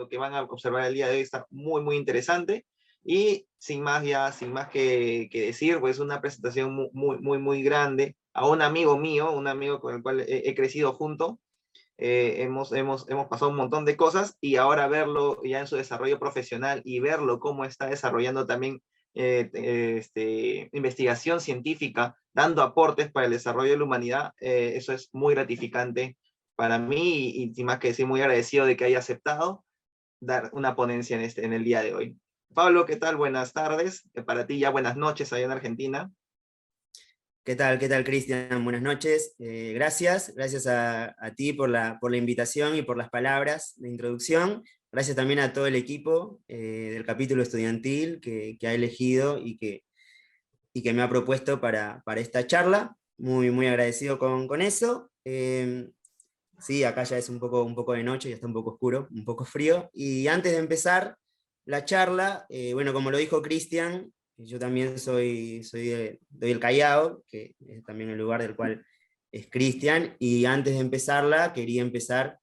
lo que van a observar el día de hoy está muy, muy interesante. Y sin más ya, sin más que decir, pues una presentación muy, muy, muy, muy grande a un amigo mío, un amigo con el cual he crecido junto. Hemos pasado un montón de cosas y ahora verlo ya en su desarrollo profesional y verlo cómo está desarrollando también investigación científica, dando aportes para el desarrollo de la humanidad, eso es muy gratificante para mí y sin más que decir, muy agradecido de que haya aceptado dar una ponencia en el día de hoy. Pablo, ¿qué tal? Buenas tardes. Para ti ya buenas noches allá en Argentina. ¿Qué tal, Cristian? Buenas noches. Gracias a ti por la invitación y por las palabras de introducción. Gracias también a todo el equipo del capítulo estudiantil que ha elegido y que me ha propuesto para esta charla. Muy, muy agradecido con eso. Sí, acá ya es un poco de noche, ya está un poco oscuro, un poco frío. Y antes de empezar la charla, bueno, como lo dijo Cristian, yo también soy del Callao, que es también el lugar del cual es Cristian, y antes de empezarla quería empezar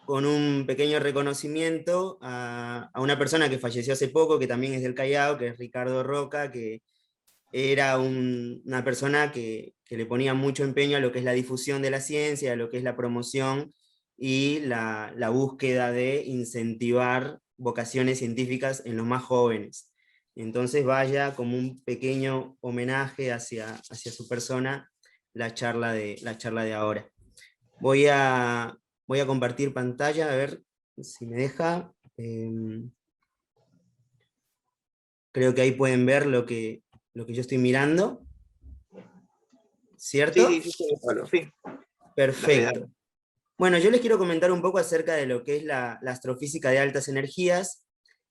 con un pequeño reconocimiento a una persona que falleció hace poco, que también es del Callao, que es Ricardo Roca, que era una persona que le ponía mucho empeño a lo que es la difusión de la ciencia, a lo que es la promoción y la búsqueda de incentivar vocaciones científicas en los más jóvenes. Entonces vaya como un pequeño homenaje hacia su persona la charla de ahora. Voy a, voy a compartir pantalla, a ver si me deja. Creo que ahí pueden ver lo que yo estoy mirando, Sí, ¿cierto? sí, sí, sí, Pablo, sí. Dale, Perfecto. dale. Bueno, yo les quiero comentar un poco acerca de lo que es la astrofísica de altas energías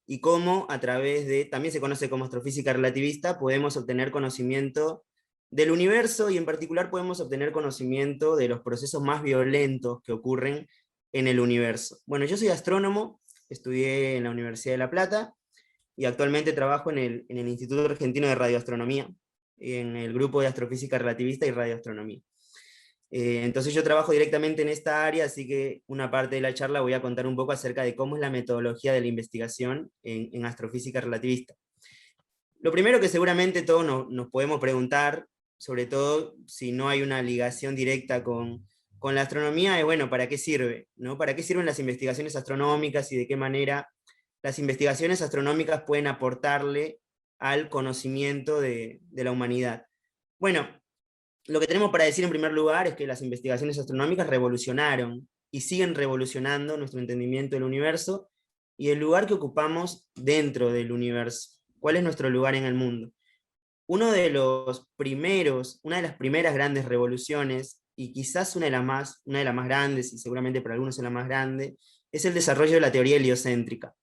y cómo a través de, también se conoce como astrofísica relativista, podemos obtener conocimiento del universo y en particular podemos obtener conocimiento de los procesos más violentos que ocurren en el universo. Bueno, yo soy astrónomo, estudié en la Universidad de La Plata y actualmente trabajo en el Instituto Argentino de Radioastronomía, en el grupo de astrofísica relativista y radioastronomía. Entonces yo trabajo directamente en esta área, así que una parte de la charla voy a contar un poco acerca de cómo es la metodología de la investigación en astrofísica relativista. Lo primero que seguramente todos nos podemos preguntar, sobre todo si no hay una ligación directa con la astronomía, es bueno, ¿para qué sirve? ¿No? ¿Para qué sirven las investigaciones astronómicas y de qué manera las investigaciones astronómicas pueden aportarle al conocimiento de la humanidad? Bueno, lo que tenemos para decir en primer lugar es que las investigaciones astronómicas revolucionaron y siguen revolucionando nuestro entendimiento del universo y el lugar que ocupamos dentro del universo. ¿Cuál es nuestro lugar en el mundo? Una de las primeras grandes revoluciones, y quizás una de las más grandes, y seguramente para algunos es la más grande, es el desarrollo de la teoría heliocéntrica.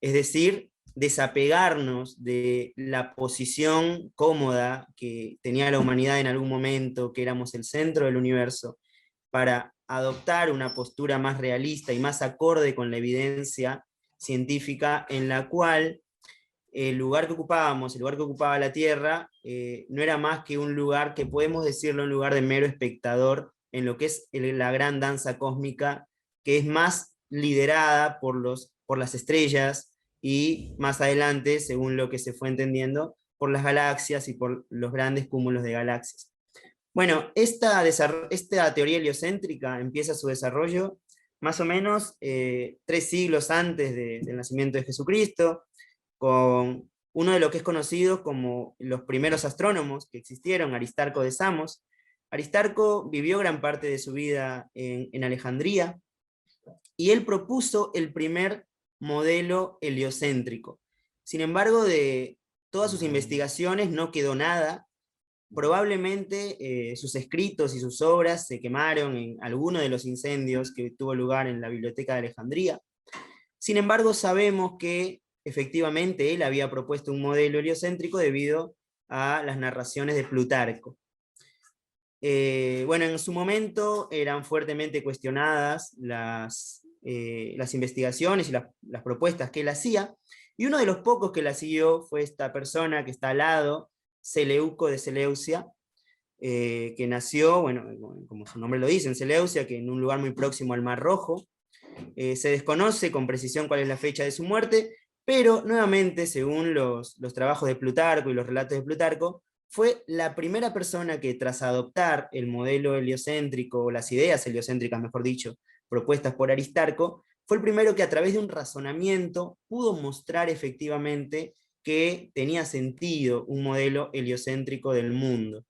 Es decir, desapegarnos de la posición cómoda que tenía la humanidad en algún momento, que éramos el centro del universo, para adoptar una postura más realista y más acorde con la evidencia científica, en la cual el lugar que ocupábamos, el lugar que ocupaba la Tierra, no era más que un lugar que podemos decirlo, un lugar de mero espectador en lo que es la gran danza cósmica, que es más liderada por las estrellas y más adelante, según lo que se fue entendiendo, por las galaxias y por los grandes cúmulos de galaxias. Bueno, esta teoría heliocéntrica empieza su desarrollo más o menos 3 siglos antes del nacimiento de Jesucristo, con uno de lo que es conocido como los primeros astrónomos que existieron, Aristarco de Samos. Aristarco vivió gran parte de su vida en Alejandría, y él propuso el primer modelo heliocéntrico. Sin embargo, de todas sus investigaciones no quedó nada. Probablemente sus escritos y sus obras se quemaron en alguno de los incendios que tuvo lugar en la Biblioteca de Alejandría. Sin embargo, sabemos que efectivamente él había propuesto un modelo heliocéntrico debido a las narraciones de Plutarco. Bueno, en su momento eran fuertemente cuestionadas las investigaciones y las propuestas que él hacía, y uno de los pocos que la siguió fue esta persona que está al lado, Seleuco de Seleucia, que nació, bueno, como su nombre lo dice, en Seleucia, que en un lugar muy próximo al Mar Rojo. Se desconoce con precisión cuál es la fecha de su muerte, pero nuevamente, según los trabajos de Plutarco y los relatos de Plutarco, fue la primera persona que, tras adoptar el modelo heliocéntrico, o las ideas heliocéntricas, mejor dicho, propuestas por Aristarco, fue el primero que, a través de un razonamiento, pudo mostrar efectivamente que tenía sentido un modelo heliocéntrico del mundo.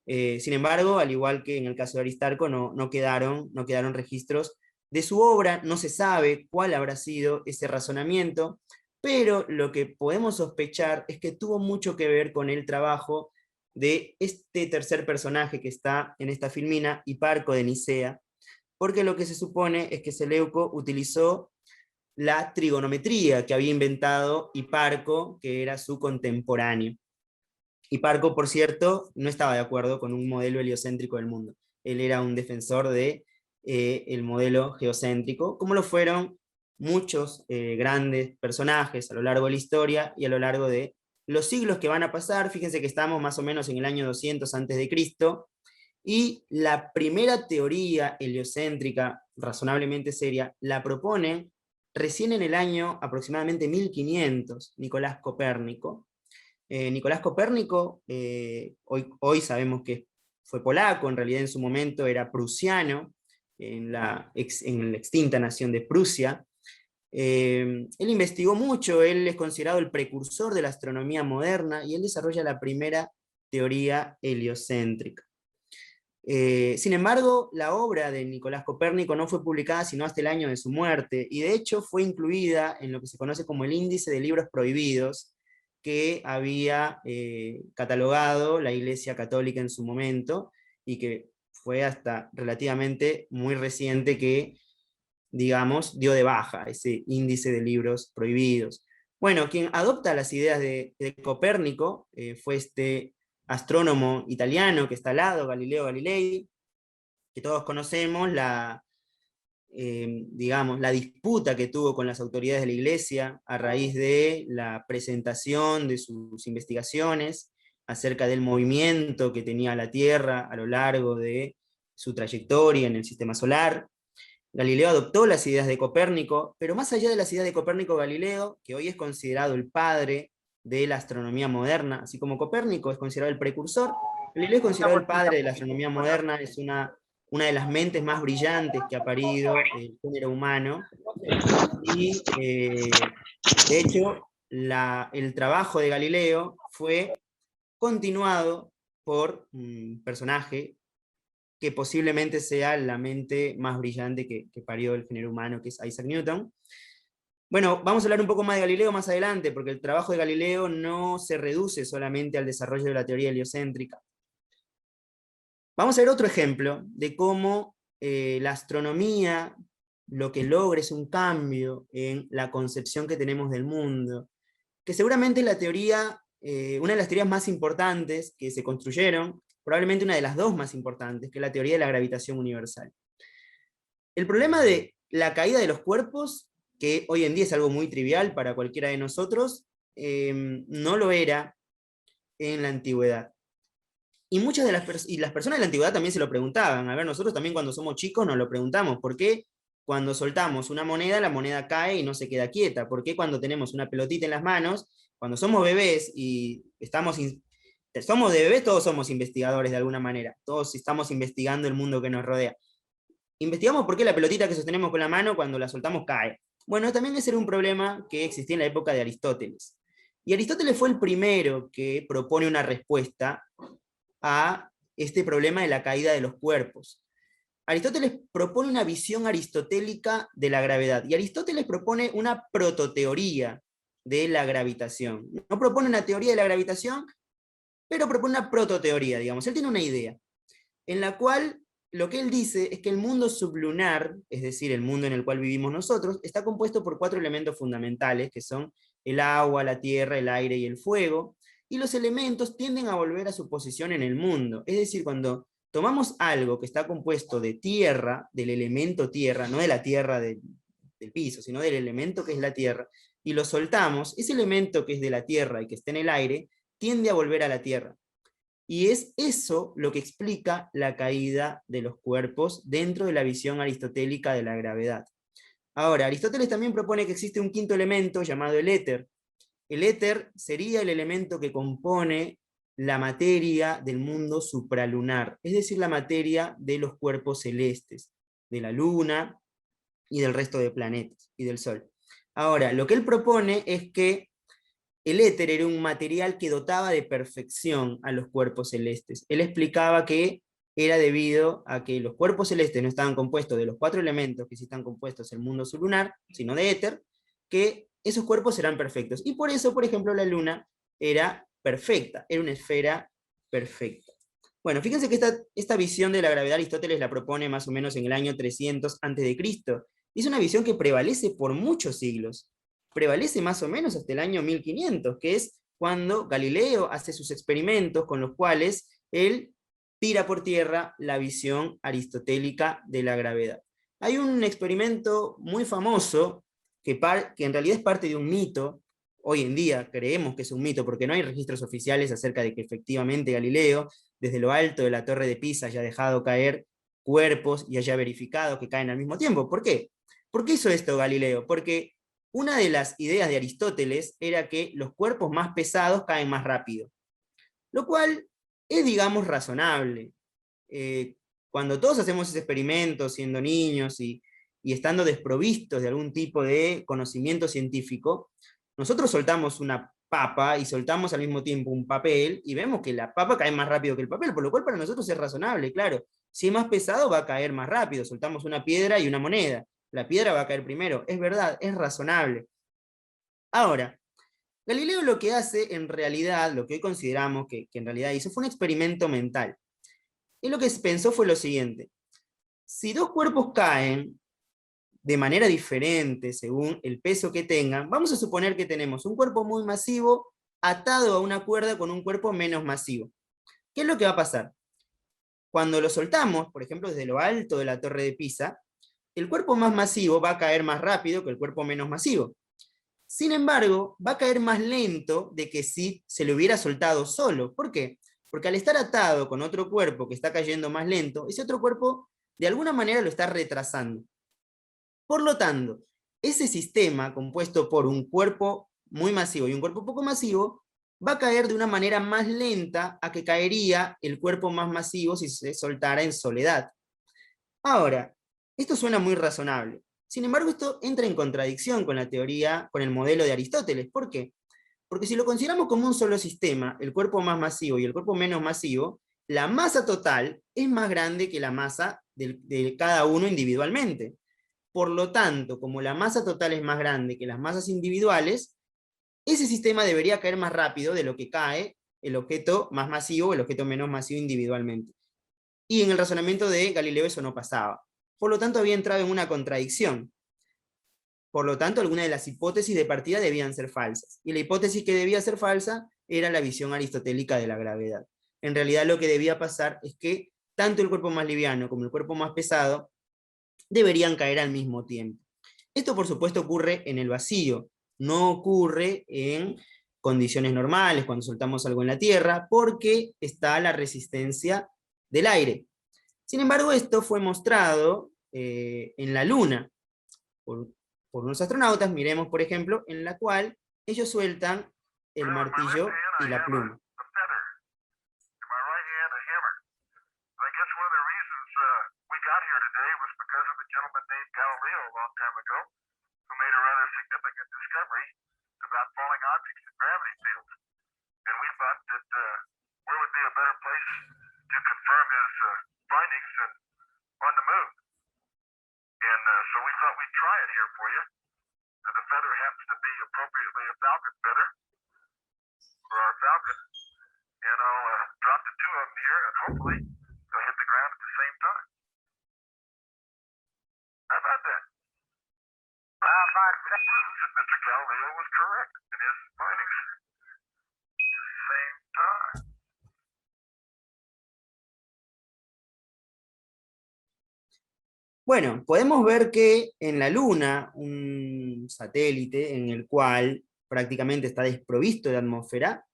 Sin embargo, al igual que en el caso de Aristarco, no quedaron registros de su obra, no se sabe cuál habrá sido ese razonamiento, pero lo que podemos sospechar es que tuvo mucho que ver con el trabajo de este tercer personaje que está en esta filmina, Hiparco de Nicea, porque lo que se supone es que Seleuco utilizó la trigonometría que había inventado Hiparco, que era su contemporáneo. Hiparco, por cierto, no estaba de acuerdo con un modelo heliocéntrico del mundo. Él era un defensor de el modelo geocéntrico, como lo fueron muchos grandes personajes a lo largo de la historia y a lo largo de los siglos que van a pasar. Fíjense que estamos más o menos en el año 200 antes de Cristo, y la primera teoría heliocéntrica razonablemente seria la propone recién en el año aproximadamente 1500 Nicolás Copérnico. Nicolás Copérnico, hoy sabemos que fue polaco, en realidad en su momento era prusiano, en la extinta nación de Prusia. Él investigó mucho, él es considerado el precursor de la astronomía moderna, y él desarrolla la primera teoría heliocéntrica. Sin embargo, la obra de Nicolás Copérnico no fue publicada sino hasta el año de su muerte, y de hecho fue incluida en lo que se conoce como el índice de libros prohibidos, que había catalogado la Iglesia Católica en su momento, y que fue hasta relativamente muy reciente que, digamos, dio de baja ese índice de libros prohibidos. Bueno, quien adopta las ideas de Copérnico fue este astrónomo italiano que está al lado, Galileo Galilei, que todos conocemos, digamos, la disputa que tuvo con las autoridades de la Iglesia a raíz de la presentación de sus investigaciones acerca del movimiento que tenía la Tierra a lo largo de su trayectoria en el sistema solar. Galileo adoptó las ideas de Copérnico, pero más allá de las ideas de Copérnico, Galileo, que hoy es considerado el padre de la astronomía moderna, así como Copérnico es considerado el precursor, Galileo es considerado el padre de la astronomía moderna, es una de las mentes más brillantes que ha parido el género humano, y de hecho el trabajo de Galileo fue continuado por un personaje que posiblemente sea la mente más brillante que parió el género humano, que es Isaac Newton. Bueno, vamos a hablar un poco más de Galileo más adelante, porque el trabajo de Galileo no se reduce solamente al desarrollo de la teoría heliocéntrica. Vamos a ver otro ejemplo de cómo la astronomía lo que logra es un cambio en la concepción que tenemos del mundo, que seguramente la teoría, una de las teorías más importantes que se construyeron, probablemente una de las dos más importantes, que es la teoría de la gravitación universal. El problema de la caída de los cuerpos, que hoy en día es algo muy trivial para cualquiera de nosotros, no lo era en la antigüedad. Y muchas de las personas de la antigüedad también se lo preguntaban. A ver, nosotros también cuando somos chicos nos lo preguntamos. ¿Por qué cuando soltamos una moneda, la moneda cae y no se queda quieta? ¿Por qué cuando tenemos una pelotita en las manos, cuando somos bebés y somos de bebés, todos somos investigadores de alguna manera? Todos estamos investigando el mundo que nos rodea. Investigamos por qué la pelotita que sostenemos con la mano, cuando la soltamos, cae. Bueno, también ese era un problema que existía en la época de Aristóteles. Y Aristóteles fue el primero que propone una respuesta a este problema de la caída de los cuerpos. Aristóteles propone una visión aristotélica de la gravedad, y Aristóteles propone una prototeoría de la gravitación. No propone una teoría de la gravitación, pero propone una prototeoría, digamos. Él tiene una idea, en la cual lo que él dice es que el mundo sublunar, es decir, el mundo en el cual vivimos nosotros, está compuesto por 4 elementos fundamentales, que son el agua, la tierra, el aire y el fuego, y los elementos tienden a volver a su posición en el mundo. Es decir, cuando tomamos algo que está compuesto de tierra, del elemento tierra, no de la tierra del piso, sino del elemento que es la tierra, y lo soltamos, ese elemento que es de la tierra y que está en el aire, tiende a volver a la tierra. Y es eso lo que explica la caída de los cuerpos dentro de la visión aristotélica de la gravedad. Ahora, Aristóteles también propone que existe un quinto elemento llamado el éter. El éter sería el elemento que compone la materia del mundo supralunar, es decir, la materia de los cuerpos celestes, de la Luna y del resto de planetas, y del Sol. Ahora, lo que él propone es que el éter era un material que dotaba de perfección a los cuerpos celestes. Él explicaba que era debido a que los cuerpos celestes no estaban compuestos de los 4 elementos que sí están compuestos en el mundo sublunar, sino de éter, que esos cuerpos eran perfectos. Y por eso, por ejemplo, la Luna era perfecta, era una esfera perfecta. Bueno, fíjense que esta visión de la gravedad Aristóteles la propone más o menos en el año 300 a.C. Es una visión que prevalece por muchos siglos. Prevalece más o menos hasta el año 1500, que es cuando Galileo hace sus experimentos con los cuales él tira por tierra la visión aristotélica de la gravedad. Hay un experimento muy famoso que en realidad es parte de un mito. Hoy en día creemos que es un mito porque no hay registros oficiales acerca de que efectivamente Galileo, desde lo alto de la Torre de Pisa, haya dejado caer cuerpos y haya verificado que caen al mismo tiempo. ¿Por qué? ¿Por qué hizo esto Galileo? Porque una de las ideas de Aristóteles era que los cuerpos más pesados caen más rápido, lo cual es, digamos, razonable. Cuando todos hacemos ese experimento siendo niños y estando desprovistos de algún tipo de conocimiento científico, nosotros soltamos una papa y soltamos al mismo tiempo un papel y vemos que la papa cae más rápido que el papel, por lo cual para nosotros es razonable, claro. Si es más pesado va a caer más rápido, soltamos una piedra y una moneda. La piedra va a caer primero, es verdad, es razonable. Ahora, Galileo lo que hace en realidad, lo que hoy consideramos que en realidad hizo, fue un experimento mental. Y lo que pensó fue lo siguiente: si dos cuerpos caen de manera diferente según el peso que tengan, vamos a suponer que tenemos un cuerpo muy masivo atado a una cuerda con un cuerpo menos masivo. ¿Qué es lo que va a pasar? Cuando lo soltamos, por ejemplo, desde lo alto de la Torre de Pisa, el cuerpo más masivo va a caer más rápido que el cuerpo menos masivo. Sin embargo, va a caer más lento de que si se lo hubiera soltado solo. ¿Por qué? Porque al estar atado con otro cuerpo que está cayendo más lento, ese otro cuerpo de alguna manera lo está retrasando. Por lo tanto, ese sistema compuesto por un cuerpo muy masivo y un cuerpo poco masivo va a caer de una manera más lenta a que caería el cuerpo más masivo si se soltara en soledad. Ahora, esto suena muy razonable. Sin embargo, esto entra en contradicción con la teoría, con el modelo de Aristóteles. ¿Por qué? Porque si lo consideramos como un solo sistema, el cuerpo más masivo y el cuerpo menos masivo, la masa total es más grande que la masa de cada uno individualmente. Por lo tanto, como la masa total es más grande que las masas individuales, ese sistema debería caer más rápido de lo que cae el objeto más masivo o el objeto menos masivo individualmente. Y en el razonamiento de Galileo eso no pasaba. Por lo tanto, había entrado en una contradicción. Por lo tanto, algunas de las hipótesis de partida debían ser falsas. Y la hipótesis que debía ser falsa era la visión aristotélica de la gravedad. En realidad lo que debía pasar es que tanto el cuerpo más liviano como el cuerpo más pesado deberían caer al mismo tiempo. Esto, por supuesto, ocurre en el vacío. No ocurre en condiciones normales, cuando soltamos algo en la Tierra, porque está la resistencia del aire. Sin embargo, esto fue mostrado en la Luna por unos astronautas. Miremos, por ejemplo, en la cual ellos sueltan el martillo y la pluma. Bueno, podemos ver que en la Luna, un satélite en el cual prácticamente está desprovisto de atmósfera,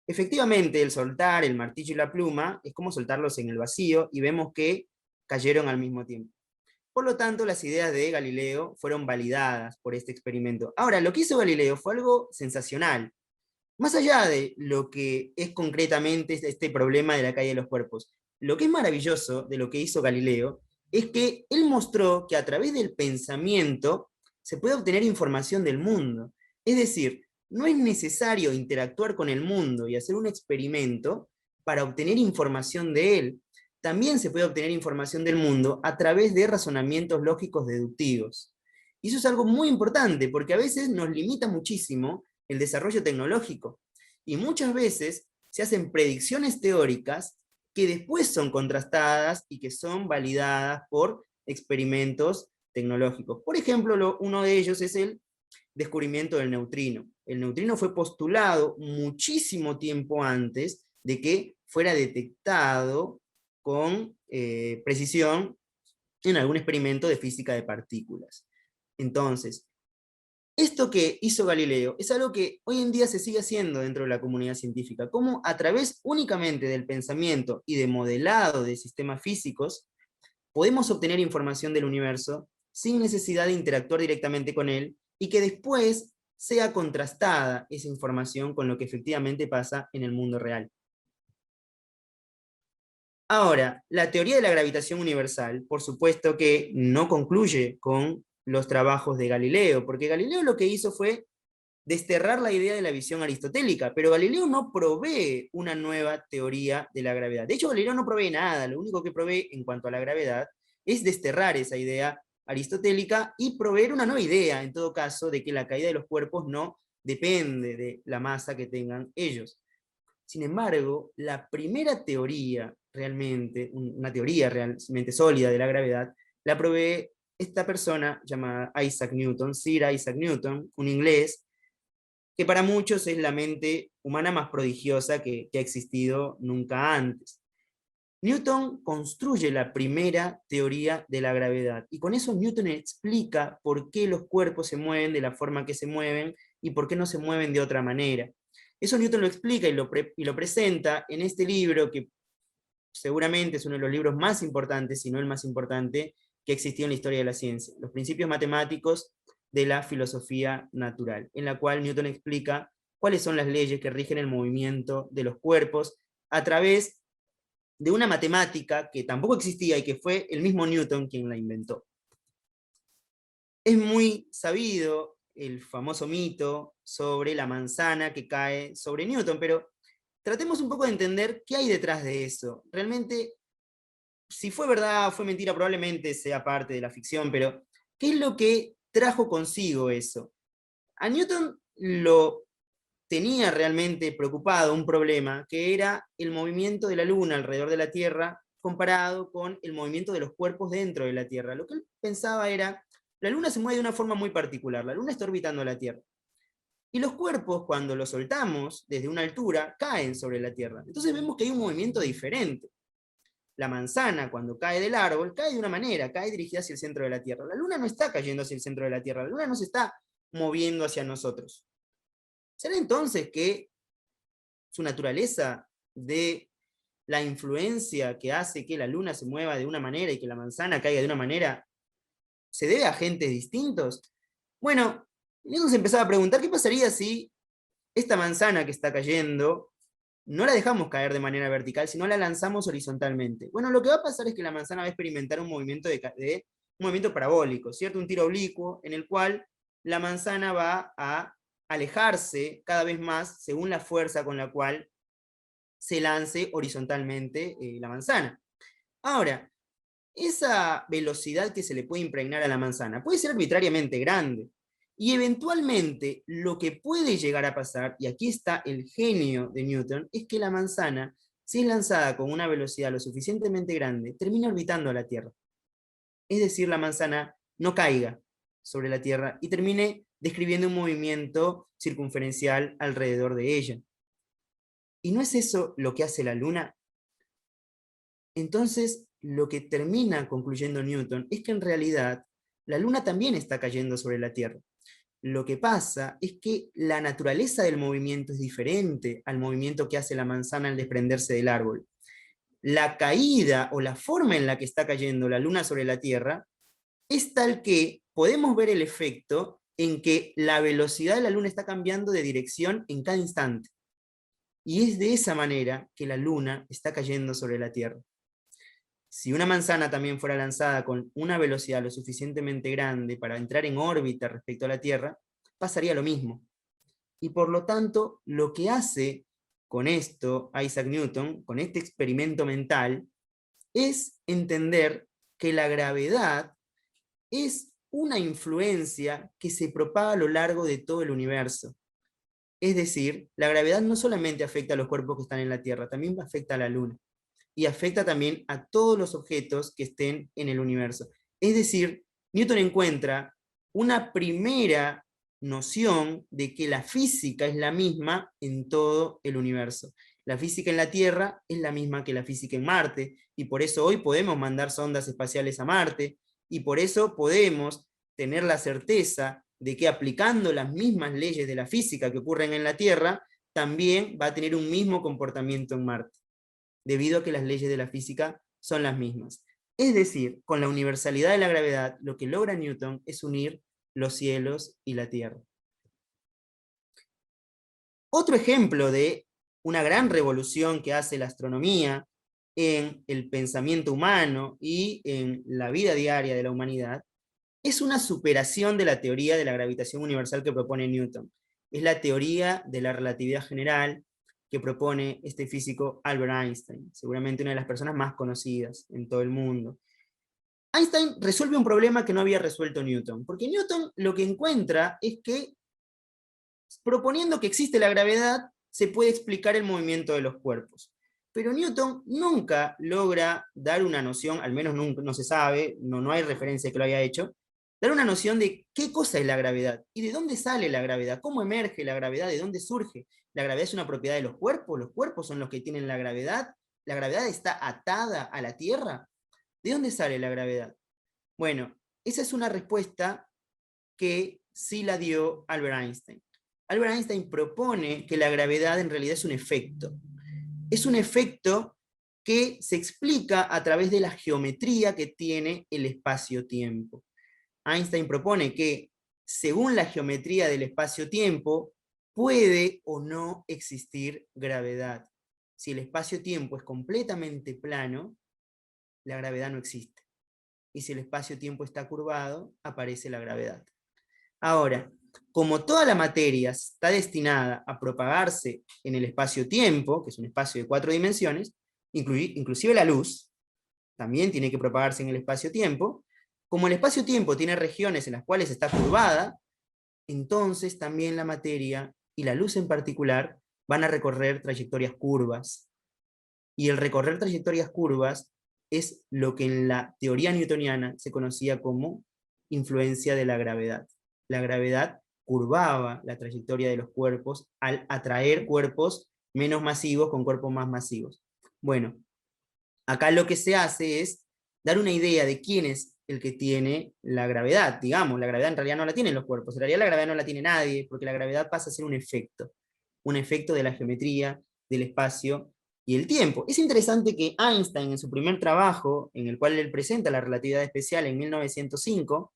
efectivamente el soltar el martillo y la pluma es como soltarlos en el vacío y vemos que cayeron al mismo tiempo. Por lo tanto, las ideas de Galileo fueron validadas por este experimento. Ahora, lo que hizo Galileo fue algo sensacional. Más allá de lo que es concretamente este problema de la caída de los cuerpos, lo que es maravilloso de lo que hizo Galileo es que él mostró que a través del pensamiento se puede obtener información del mundo. Es decir, no es necesario interactuar con el mundo y hacer un experimento para obtener información de él. También se puede obtener información del mundo a través de razonamientos lógicos deductivos. Y eso es algo muy importante, porque a veces nos limita muchísimo el desarrollo tecnológico. Y muchas veces se hacen predicciones teóricas que después son contrastadas y que son validadas por experimentos tecnológicos. Por ejemplo, uno de ellos es el descubrimiento del neutrino. El neutrino fue postulado muchísimo tiempo antes de que fuera detectado con precisión en algún experimento de física de partículas. Entonces, esto que hizo Galileo es algo que hoy en día se sigue haciendo dentro de la comunidad científica, como a través únicamente del pensamiento y de modelado de sistemas físicos, podemos obtener información del universo sin necesidad de interactuar directamente con él, y que después sea contrastada esa información con lo que efectivamente pasa en el mundo real. Ahora, la teoría de la gravitación universal, por supuesto que no concluye con los trabajos de Galileo, porque Galileo lo que hizo fue desterrar la idea de la visión aristotélica, pero Galileo no provee una nueva teoría de la gravedad. De hecho, Galileo no provee nada, lo único que provee en cuanto a la gravedad es desterrar esa idea aristotélica y proveer una nueva idea, en todo caso, de que la caída de los cuerpos no depende de la masa que tengan ellos. Sin embargo, la primera teoría realmente, una teoría realmente sólida de la gravedad, la provee esta persona llamada Isaac Newton, Sir Isaac Newton, un inglés, que para muchos es la mente humana más prodigiosa que ha existido nunca antes. Newton construye la primera teoría de la gravedad, y con eso Newton explica por qué los cuerpos se mueven de la forma que se mueven y por qué no se mueven de otra manera. Eso Newton lo explica y lo presenta en este libro, que seguramente es uno de los libros más importantes, si no el más importante, que existió en la historia de la ciencia, Los Principios Matemáticos de la Filosofía Natural, en la cual Newton explica cuáles son las leyes que rigen el movimiento de los cuerpos a través de una matemática que tampoco existía y que fue el mismo Newton quien la inventó. Es muy sabido el famoso mito sobre la manzana que cae sobre Newton, pero tratemos un poco de entender qué hay detrás de eso. Realmente, si fue verdad o fue mentira, probablemente sea parte de la ficción, pero ¿qué es lo que trajo consigo eso? A Newton lo tenía realmente preocupado un problema, que era el movimiento de la Luna alrededor de la Tierra comparado con el movimiento de los cuerpos dentro de la Tierra. Lo que él pensaba era, la Luna se mueve de una forma muy particular, la Luna está orbitando a la Tierra. Y los cuerpos, cuando los soltamos desde una altura, caen sobre la Tierra. Entonces vemos que hay un movimiento diferente. La manzana, cuando cae del árbol, cae de una manera, cae dirigida hacia el centro de la Tierra. La Luna no está cayendo hacia el centro de la Tierra, la Luna no se está moviendo hacia nosotros. ¿Será entonces que su naturaleza de la influencia que hace que la Luna se mueva de una manera y que la manzana caiga de una manera se debe a agentes distintos? Bueno, Newton se empezaba a preguntar qué pasaría si esta manzana que está cayendo no la dejamos caer de manera vertical, sino la lanzamos horizontalmente. Bueno, lo que va a pasar es que la manzana va a experimentar un movimiento, un movimiento parabólico, ¿cierto? Un tiro oblicuo en el cual la manzana va a alejarse cada vez más según la fuerza con la cual se lance horizontalmente la manzana. Ahora, esa velocidad que se le puede impregnar a la manzana puede ser arbitrariamente grande, y eventualmente lo que puede llegar a pasar, y aquí está el genio de Newton, es que la manzana, si es lanzada con una velocidad lo suficientemente grande, termina orbitando a la Tierra. Es decir, la manzana no caiga sobre la Tierra y termine describiendo un movimiento circunferencial alrededor de ella. ¿Y no es eso lo que hace la Luna? Entonces, lo que termina concluyendo Newton es que en realidad la Luna también está cayendo sobre la Tierra. Lo que pasa es que la naturaleza del movimiento es diferente al movimiento que hace la manzana al desprenderse del árbol. La caída o la forma en la que está cayendo la Luna sobre la Tierra es tal que podemos ver el efecto en que la velocidad de la Luna está cambiando de dirección en cada instante. Y es de esa manera que la Luna está cayendo sobre la Tierra. Si una manzana también fuera lanzada con una velocidad lo suficientemente grande para entrar en órbita respecto a la Tierra, pasaría lo mismo. Y por lo tanto, lo que hace con esto Isaac Newton, con este experimento mental, es entender que la gravedad es una influencia que se propaga a lo largo de todo el universo. Es decir, la gravedad no solamente afecta a los cuerpos que están en la Tierra, también afecta a la Luna. Y afecta también a todos los objetos que estén en el universo. Es decir, Newton encuentra una primera noción de que la física es la misma en todo el universo. La física en la Tierra es la misma que la física en Marte, y por eso hoy podemos mandar sondas espaciales a Marte, y por eso podemos tener la certeza de que aplicando las mismas leyes de la física que ocurren en la Tierra, también va a tener un mismo comportamiento en Marte, debido a que las leyes de la física son las mismas. Es decir, con la universalidad de la gravedad, lo que logra Newton es unir los cielos y la tierra. Otro ejemplo de una gran revolución que hace la astronomía en el pensamiento humano y en la vida diaria de la humanidad es una superación de la teoría de la gravitación universal que propone Newton. Es la teoría de la relatividad general que propone este físico Albert Einstein, seguramente una de las personas más conocidas en todo el mundo. Einstein resuelve un problema que no había resuelto Newton, porque Newton lo que encuentra es que, proponiendo que existe la gravedad, se puede explicar el movimiento de los cuerpos. Pero Newton nunca logra dar una noción, al menos no se sabe, no hay referencia que lo haya hecho, dar una noción de qué cosa es la gravedad y de dónde sale la gravedad, cómo emerge la gravedad, de dónde surge. ¿La gravedad es una propiedad de los cuerpos son los que tienen la gravedad está atada a la Tierra? ¿De dónde sale la gravedad? Bueno, esa es una respuesta que sí la dio Albert Einstein. Albert Einstein propone que la gravedad en realidad es un efecto. Es un efecto que se explica a través de la geometría que tiene el espacio-tiempo. Einstein propone que, según la geometría del espacio-tiempo, puede o no existir gravedad. Si el espacio-tiempo es completamente plano, la gravedad no existe. Y si el espacio-tiempo está curvado, aparece la gravedad. Ahora, como toda la materia está destinada a propagarse en el espacio-tiempo, que es un espacio de 4 dimensiones, inclusive la luz, también tiene que propagarse en el espacio-tiempo, como el espacio-tiempo tiene regiones en las cuales está curvada, entonces también la materia, y la luz en particular, van a recorrer trayectorias curvas. Y el recorrer trayectorias curvas es lo que en la teoría newtoniana se conocía como influencia de la gravedad. La gravedad curvaba la trayectoria de los cuerpos al atraer cuerpos menos masivos con cuerpos más masivos. Bueno, acá lo que se hace es dar una idea de quién es el que tiene la gravedad. Digamos, la gravedad en realidad no la tienen los cuerpos, en realidad la gravedad no la tiene nadie, porque la gravedad pasa a ser un efecto de la geometría, del espacio y el tiempo. Es interesante que Einstein, en su primer trabajo, en el cual él presenta la relatividad especial en 1905,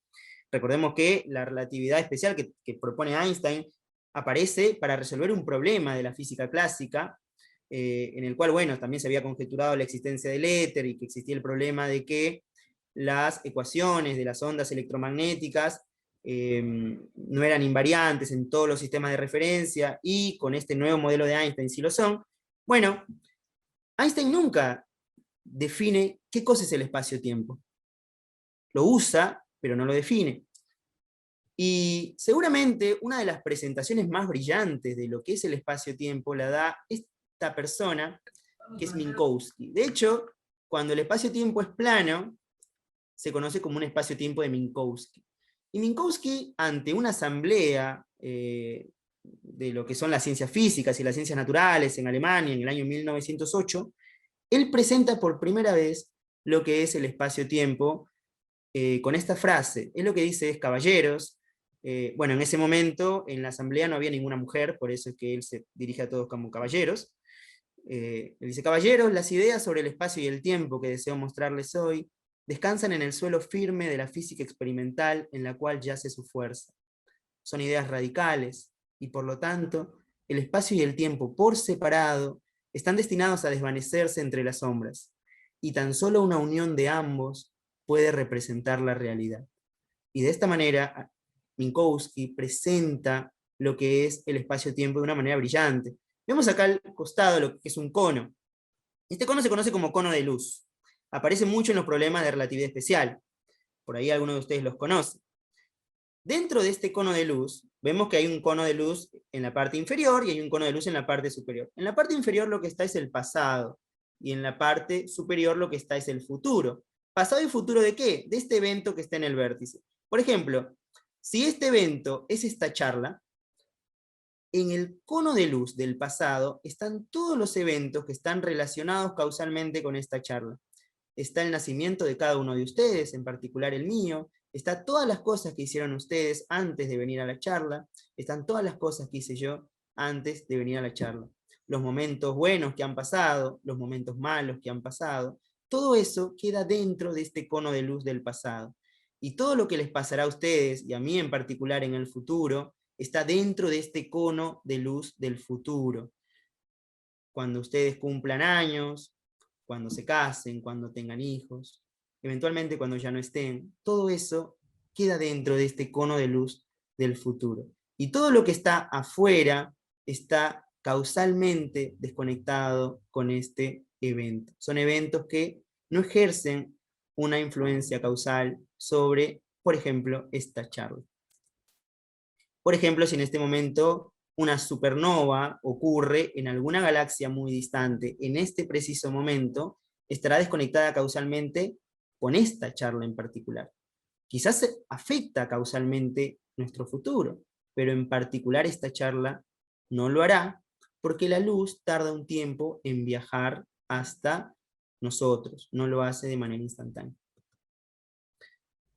recordemos que la relatividad especial que propone Einstein aparece para resolver un problema de la física clásica, en el cual, bueno, también se había conjeturado la existencia del éter y que existía el problema de que las ecuaciones de las ondas electromagnéticas no eran invariantes en todos los sistemas de referencia, y con este nuevo modelo de Einstein sí lo son. Bueno, Einstein nunca define qué cosa es el espacio-tiempo. Lo usa, pero no lo define. Y seguramente una de las presentaciones más brillantes de lo que es el espacio-tiempo la da esta persona, que es Minkowski. De hecho, cuando el espacio-tiempo es plano, se conoce como un espacio-tiempo de Minkowski. Y Minkowski, ante una asamblea de lo que son las ciencias físicas y las ciencias naturales en Alemania en el año 1908, él presenta por primera vez lo que es el espacio-tiempo con esta frase. Él lo que dice es: caballeros, bueno, en ese momento en la asamblea no había ninguna mujer, por eso es que él se dirige a todos como caballeros. Él dice: caballeros, las ideas sobre el espacio y el tiempo que deseo mostrarles hoy descansan en el suelo firme de la física experimental en la cual yace su fuerza. Son ideas radicales, y por lo tanto, el espacio y el tiempo por separado están destinados a desvanecerse entre las sombras, y tan solo una unión de ambos puede representar la realidad. Y de esta manera, Minkowski presenta lo que es el espacio-tiempo de una manera brillante. Vemos acá al costado lo que es un cono. Este cono se conoce como cono de luz. Aparece mucho en los problemas de relatividad especial. Por ahí algunos de ustedes los conocen. Dentro de este cono de luz, vemos que hay un cono de luz en la parte inferior y hay un cono de luz en la parte superior. En la parte inferior lo que está es el pasado, y en la parte superior lo que está es el futuro. ¿Pasado y futuro de qué? De este evento que está en el vértice. Por ejemplo, si este evento es esta charla, en el cono de luz del pasado están todos los eventos que están relacionados causalmente con esta charla. Está el nacimiento de cada uno de ustedes, en particular el mío, está todas las cosas que hicieron ustedes antes de venir a la charla, están todas las cosas que hice yo antes de venir a la charla. Los momentos buenos que han pasado, los momentos malos que han pasado, todo eso queda dentro de este cono de luz del pasado. Y todo lo que les pasará a ustedes, y a mí en particular en el futuro, está dentro de este cono de luz del futuro. Cuando ustedes cumplan años, cuando se casen, cuando tengan hijos, eventualmente cuando ya no estén, todo eso queda dentro de este cono de luz del futuro. Y todo lo que está afuera está causalmente desconectado con este evento. Son eventos que no ejercen una influencia causal sobre, por ejemplo, esta charla. Por ejemplo, si en este momento una supernova ocurre en alguna galaxia muy distante, en este preciso momento, estará desconectada causalmente con esta charla en particular. Quizás afecta causalmente nuestro futuro, pero en particular esta charla no lo hará, porque la luz tarda un tiempo en viajar hasta nosotros, no lo hace de manera instantánea.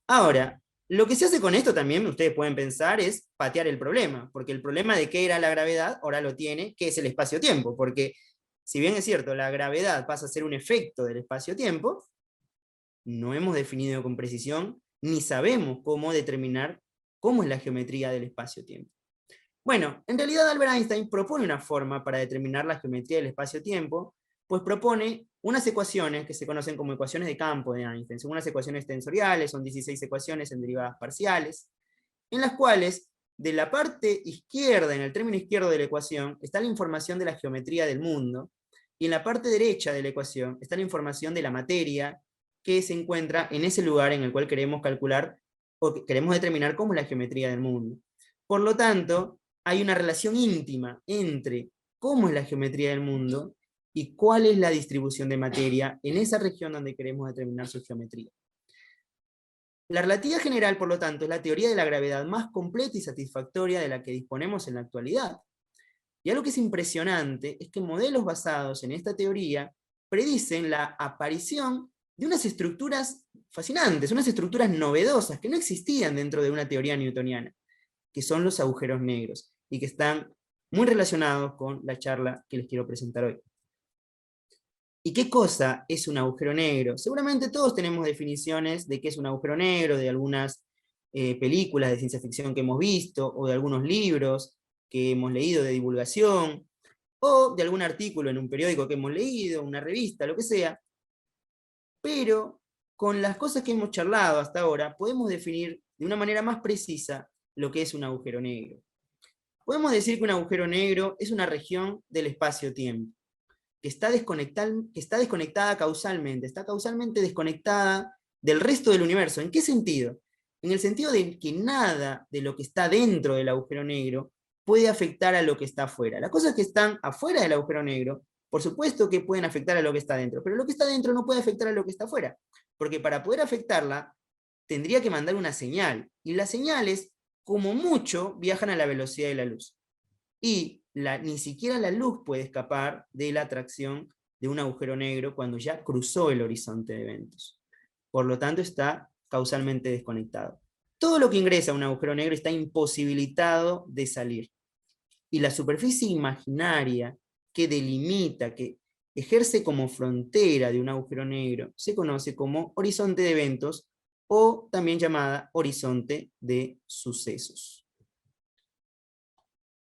Ahora, lo que se hace con esto también, ustedes pueden pensar, es patear el problema, porque el problema de qué era la gravedad, ahora lo tiene, que es el espacio-tiempo, porque si bien es cierto, la gravedad pasa a ser un efecto del espacio-tiempo, no hemos definido con precisión, ni sabemos cómo determinar cómo es la geometría del espacio-tiempo. Bueno, en realidad Albert Einstein propone una forma para determinar la geometría del espacio-tiempo, pues propone unas ecuaciones que se conocen como ecuaciones de campo de Einstein. Son unas ecuaciones tensoriales, son 16 ecuaciones en derivadas parciales, en las cuales de la parte izquierda, en el término izquierdo de la ecuación, está la información de la geometría del mundo, y en la parte derecha de la ecuación está la información de la materia que se encuentra en ese lugar en el cual queremos calcular o queremos determinar cómo es la geometría del mundo. Por lo tanto, hay una relación íntima entre cómo es la geometría del mundo y cuál es la distribución de materia en esa región donde queremos determinar su geometría. La relatividad general, por lo tanto, es la teoría de la gravedad más completa y satisfactoria de la que disponemos en la actualidad. Y algo que es impresionante es que modelos basados en esta teoría predicen la aparición de unas estructuras fascinantes, unas estructuras novedosas que no existían dentro de una teoría newtoniana, que son los agujeros negros, y que están muy relacionados con la charla que les quiero presentar hoy. ¿Y qué cosa es un agujero negro? Seguramente todos tenemos definiciones de qué es un agujero negro, de algunas películas de ciencia ficción que hemos visto, o de algunos libros que hemos leído de divulgación, o de algún artículo en un periódico que hemos leído, una revista, lo que sea. Pero con las cosas que hemos charlado hasta ahora, podemos definir de una manera más precisa lo que es un agujero negro. Podemos decir que un agujero negro es una región del espacio-tiempo, que está desconectada causalmente, está causalmente desconectada del resto del universo. ¿En qué sentido? En el sentido de que nada de lo que está dentro del agujero negro puede afectar a lo que está afuera. Las cosas que están afuera del agujero negro, por supuesto que pueden afectar a lo que está dentro, pero lo que está dentro no puede afectar a lo que está afuera, porque para poder afectarla, tendría que mandar una señal, y las señales, como mucho, viajan a la velocidad de la luz. Y ni siquiera la luz puede escapar de la atracción de un agujero negro cuando ya cruzó el horizonte de eventos. Por lo tanto, está causalmente desconectado. Todo lo que ingresa a un agujero negro está imposibilitado de salir. Y la superficie imaginaria que delimita, que ejerce como frontera de un agujero negro se conoce como horizonte de eventos o también llamada horizonte de sucesos.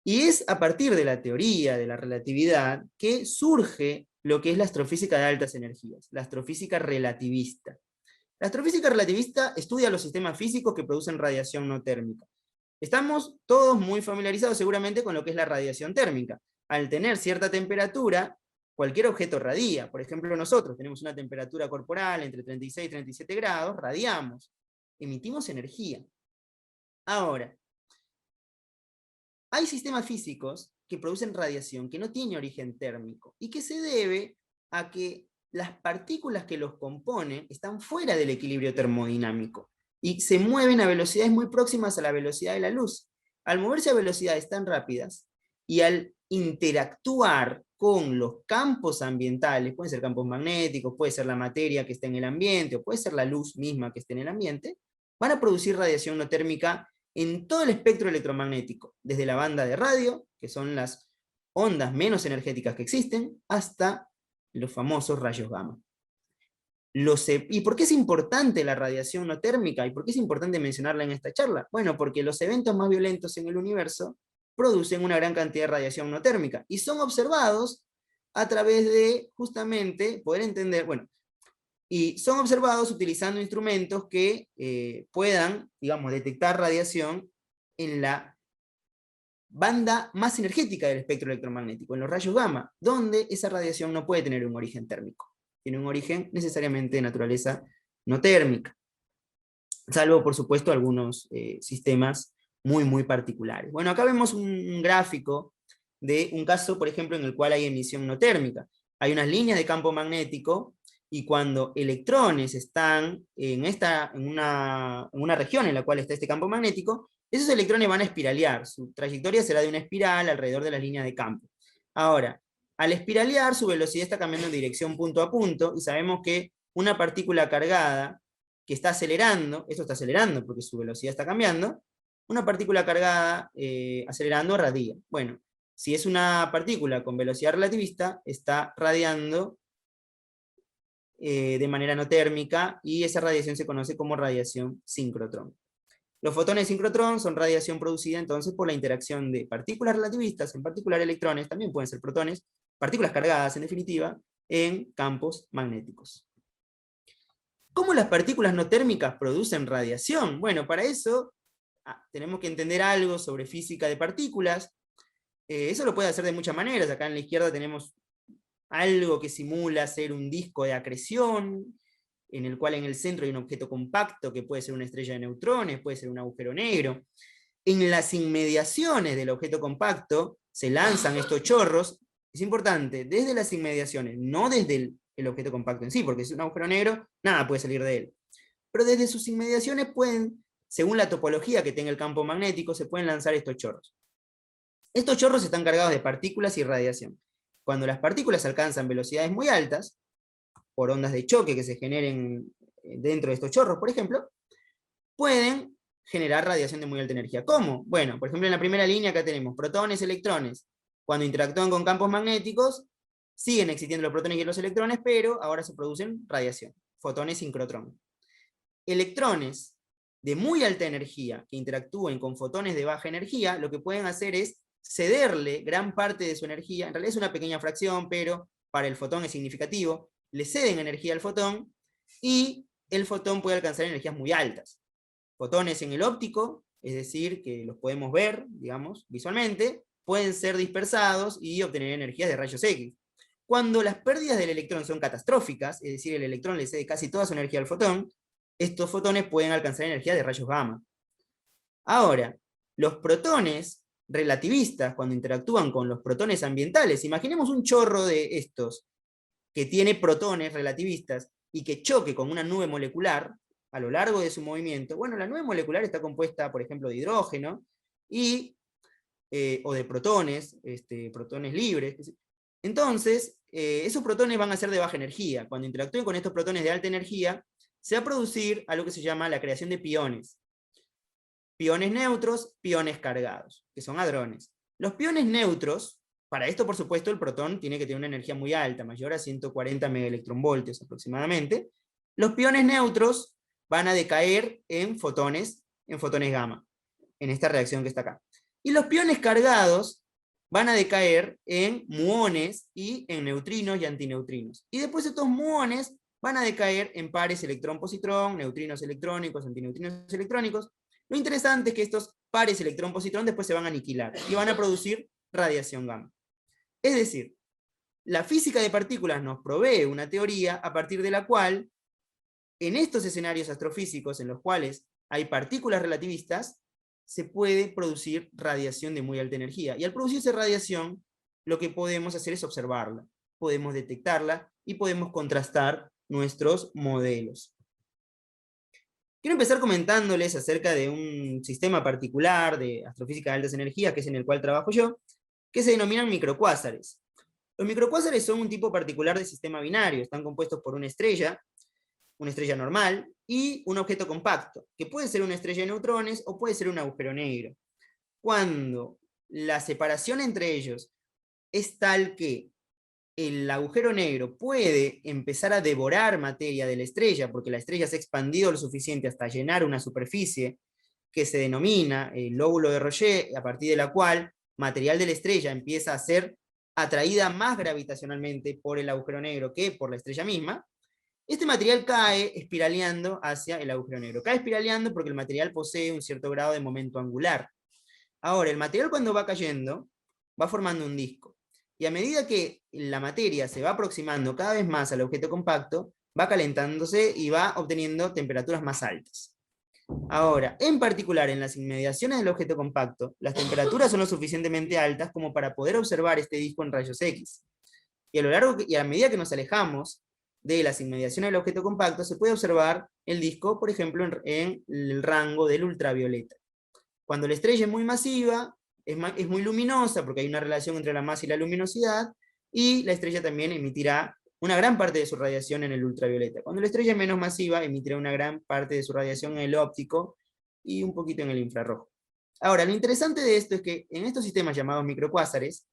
Y es a partir de la teoría de la relatividad que surge lo que es la astrofísica de altas energías, la astrofísica relativista. La astrofísica relativista estudia los sistemas físicos que producen radiación no térmica. Estamos todos muy familiarizados seguramente con lo que es la radiación térmica. Al tener cierta temperatura, cualquier objeto radia. Por ejemplo, nosotros tenemos una temperatura corporal entre 36 y 37 grados, radiamos, emitimos energía. Ahora, hay sistemas físicos que producen radiación que no tiene origen térmico y que se debe a que las partículas que los componen están fuera del equilibrio termodinámico y se mueven a velocidades muy próximas a la velocidad de la luz. Al moverse a velocidades tan rápidas y al interactuar con los campos ambientales, pueden ser campos magnéticos, puede ser la materia que está en el ambiente, o puede ser la luz misma que esté en el ambiente, van a producir radiación no térmica en todo el espectro electromagnético, desde la banda de radio, que son las ondas menos energéticas que existen, hasta los famosos rayos gamma. ¿Y por qué es importante la radiación no térmica? ¿Y por qué es importante mencionarla en esta charla? Bueno, porque los eventos más violentos en el universo producen una gran cantidad de radiación no térmica, y son observados a través de, justamente, poder entender, bueno, y son observados utilizando instrumentos que puedan, digamos, detectar radiación en la banda más energética del espectro electromagnético, en los rayos gamma, donde esa radiación no puede tener un origen térmico. Tiene un origen necesariamente de naturaleza no térmica, salvo, por supuesto, algunos sistemas muy particulares. Bueno, acá vemos un gráfico de un caso, por ejemplo, en el cual hay emisión no térmica. Hay unas líneas de campo magnético, y cuando electrones están en una región en la cual está este campo magnético, esos electrones van a espiralear. Su trayectoria será de una espiral alrededor de las líneas de campo. Ahora, al espiralear, su velocidad está cambiando en dirección punto a punto, y sabemos que una partícula cargada que está acelerando, esto está acelerando porque su velocidad está cambiando, una partícula cargada acelerando radia. Bueno, si es una partícula con velocidad relativista, está radiando de manera no térmica, y esa radiación se conoce como radiación sincrotrón. Los fotones sincrotrón son radiación producida entonces por la interacción de partículas relativistas, en particular electrones, también pueden ser protones, partículas cargadas en definitiva, en campos magnéticos. ¿Cómo las partículas no térmicas producen radiación? Bueno, para eso tenemos que entender algo sobre física de partículas. Eso lo puede hacer de muchas maneras. Acá en la izquierda tenemos algo que simula ser un disco de acreción, en el cual en el centro hay un objeto compacto que puede ser una estrella de neutrones, puede ser un agujero negro. En las inmediaciones del objeto compacto se lanzan estos chorros. Es importante, desde las inmediaciones, no desde el objeto compacto en sí, porque si es un agujero negro, nada puede salir de él. Pero desde sus inmediaciones pueden, según la topología que tenga el campo magnético, se pueden lanzar estos chorros. Estos chorros están cargados de partículas y radiación. Cuando las partículas alcanzan velocidades muy altas, por ondas de choque que se generen dentro de estos chorros, por ejemplo, pueden generar radiación de muy alta energía. ¿Cómo? Bueno, por ejemplo, en la primera línea acá tenemos protones, electrones. Cuando interactúan con campos magnéticos, siguen existiendo los protones y los electrones, pero ahora se producen radiación, fotones sincrotrón. Electrones de muy alta energía que interactúen con fotones de baja energía, lo que pueden hacer es cederle gran parte de su energía, en realidad es una pequeña fracción, pero para el fotón es significativo, le ceden energía al fotón, y el fotón puede alcanzar energías muy altas. Fotones en el óptico, es decir, que los podemos ver, digamos, visualmente, pueden ser dispersados y obtener energías de rayos X. Cuando las pérdidas del electrón son catastróficas, es decir, el electrón le cede casi toda su energía al fotón, estos fotones pueden alcanzar energía de rayos gamma. Ahora, los protones relativistas, cuando interactúan con los protones ambientales, imaginemos un chorro de estos que tiene protones relativistas y que choque con una nube molecular a lo largo de su movimiento. Bueno, la nube molecular está compuesta, por ejemplo, de hidrógeno o de protones, protones libres. Entonces, esos protones van a ser de baja energía. Cuando interactúen con estos protones de alta energía, se va a producir algo que se llama la creación de piones. Piones neutros, piones cargados, que son hadrones. Los piones neutros Para esto, por supuesto, el protón tiene que tener una energía muy alta, mayor a 140 megaelectronvoltios aproximadamente. Los piones neutros van a decaer en fotones gamma, en esta reacción que está acá. Y los piones cargados van a decaer en muones y en neutrinos y antineutrinos. Y después estos muones van a decaer en pares electrón-positrón, neutrinos electrónicos, antineutrinos electrónicos. Lo interesante es que estos pares electrón-positrón después se van a aniquilar y van a producir radiación gamma. Es decir, la física de partículas nos provee una teoría a partir de la cual, en estos escenarios astrofísicos en los cuales hay partículas relativistas, se puede producir radiación de muy alta energía. Y al producirse radiación, lo que podemos hacer es observarla, podemos detectarla y podemos contrastar nuestros modelos. Quiero empezar comentándoles acerca de un sistema particular de astrofísica de altas energías, que es en el cual trabajo yo, que se denominan microcuásares. Los microcuásares son un tipo particular de sistema binario, están compuestos por una estrella normal, y un objeto compacto, que puede ser una estrella de neutrones o puede ser un agujero negro. Cuando la separación entre ellos es tal que el agujero negro puede empezar a devorar materia de la estrella, porque la estrella se ha expandido lo suficiente hasta llenar una superficie que se denomina el lóbulo de Roget, a partir de la cual material de la estrella empieza a ser atraída más gravitacionalmente por el agujero negro que por la estrella misma. Este material cae espiraleando hacia el agujero negro. Cae espiraleando porque el material posee un cierto grado de momento angular. Ahora, el material cuando va cayendo, va formando un disco. Y a medida que la materia se va aproximando cada vez más al objeto compacto, va calentándose y va obteniendo temperaturas más altas. Ahora, en particular en las inmediaciones del objeto compacto, las temperaturas son lo suficientemente altas como para poder observar este disco en rayos X. Y a medida que nos alejamos de las inmediaciones del objeto compacto, se puede observar el disco, por ejemplo, en el rango del ultravioleta. Cuando la estrella es muy masiva, es muy luminosa, porque hay una relación entre la masa y la luminosidad, y la estrella también emitirá una gran parte de su radiación en el ultravioleta. Cuando la estrella es menos masiva, emitirá una gran parte de su radiación en el óptico y un poquito en el infrarrojo. Ahora, lo interesante de esto es que en estos sistemas llamados microcuásares,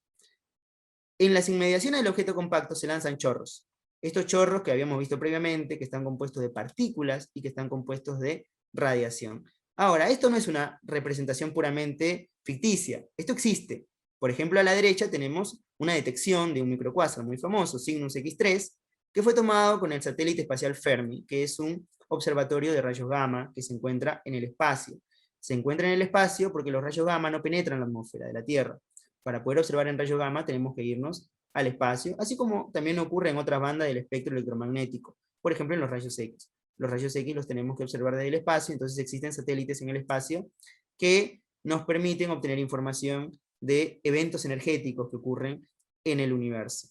en las inmediaciones del objeto compacto se lanzan chorros. Estos chorros que habíamos visto previamente, que están compuestos de partículas y que están compuestos de radiación. Ahora, esto no es una representación puramente ficticia, esto existe. Por ejemplo, a la derecha tenemos una detección de un microcuásar muy famoso, Cygnus X3, que fue tomado con el satélite espacial Fermi, que es un observatorio de rayos gamma que se encuentra en el espacio. Se encuentra en el espacio porque los rayos gamma no penetran la atmósfera de la Tierra. Para poder observar en rayos gamma tenemos que irnos al espacio, así como también ocurre en otras bandas del espectro electromagnético, por ejemplo en los rayos X. Los rayos X los tenemos que observar desde el espacio, entonces existen satélites en el espacio que nos permiten obtener información de eventos energéticos que ocurren en el universo.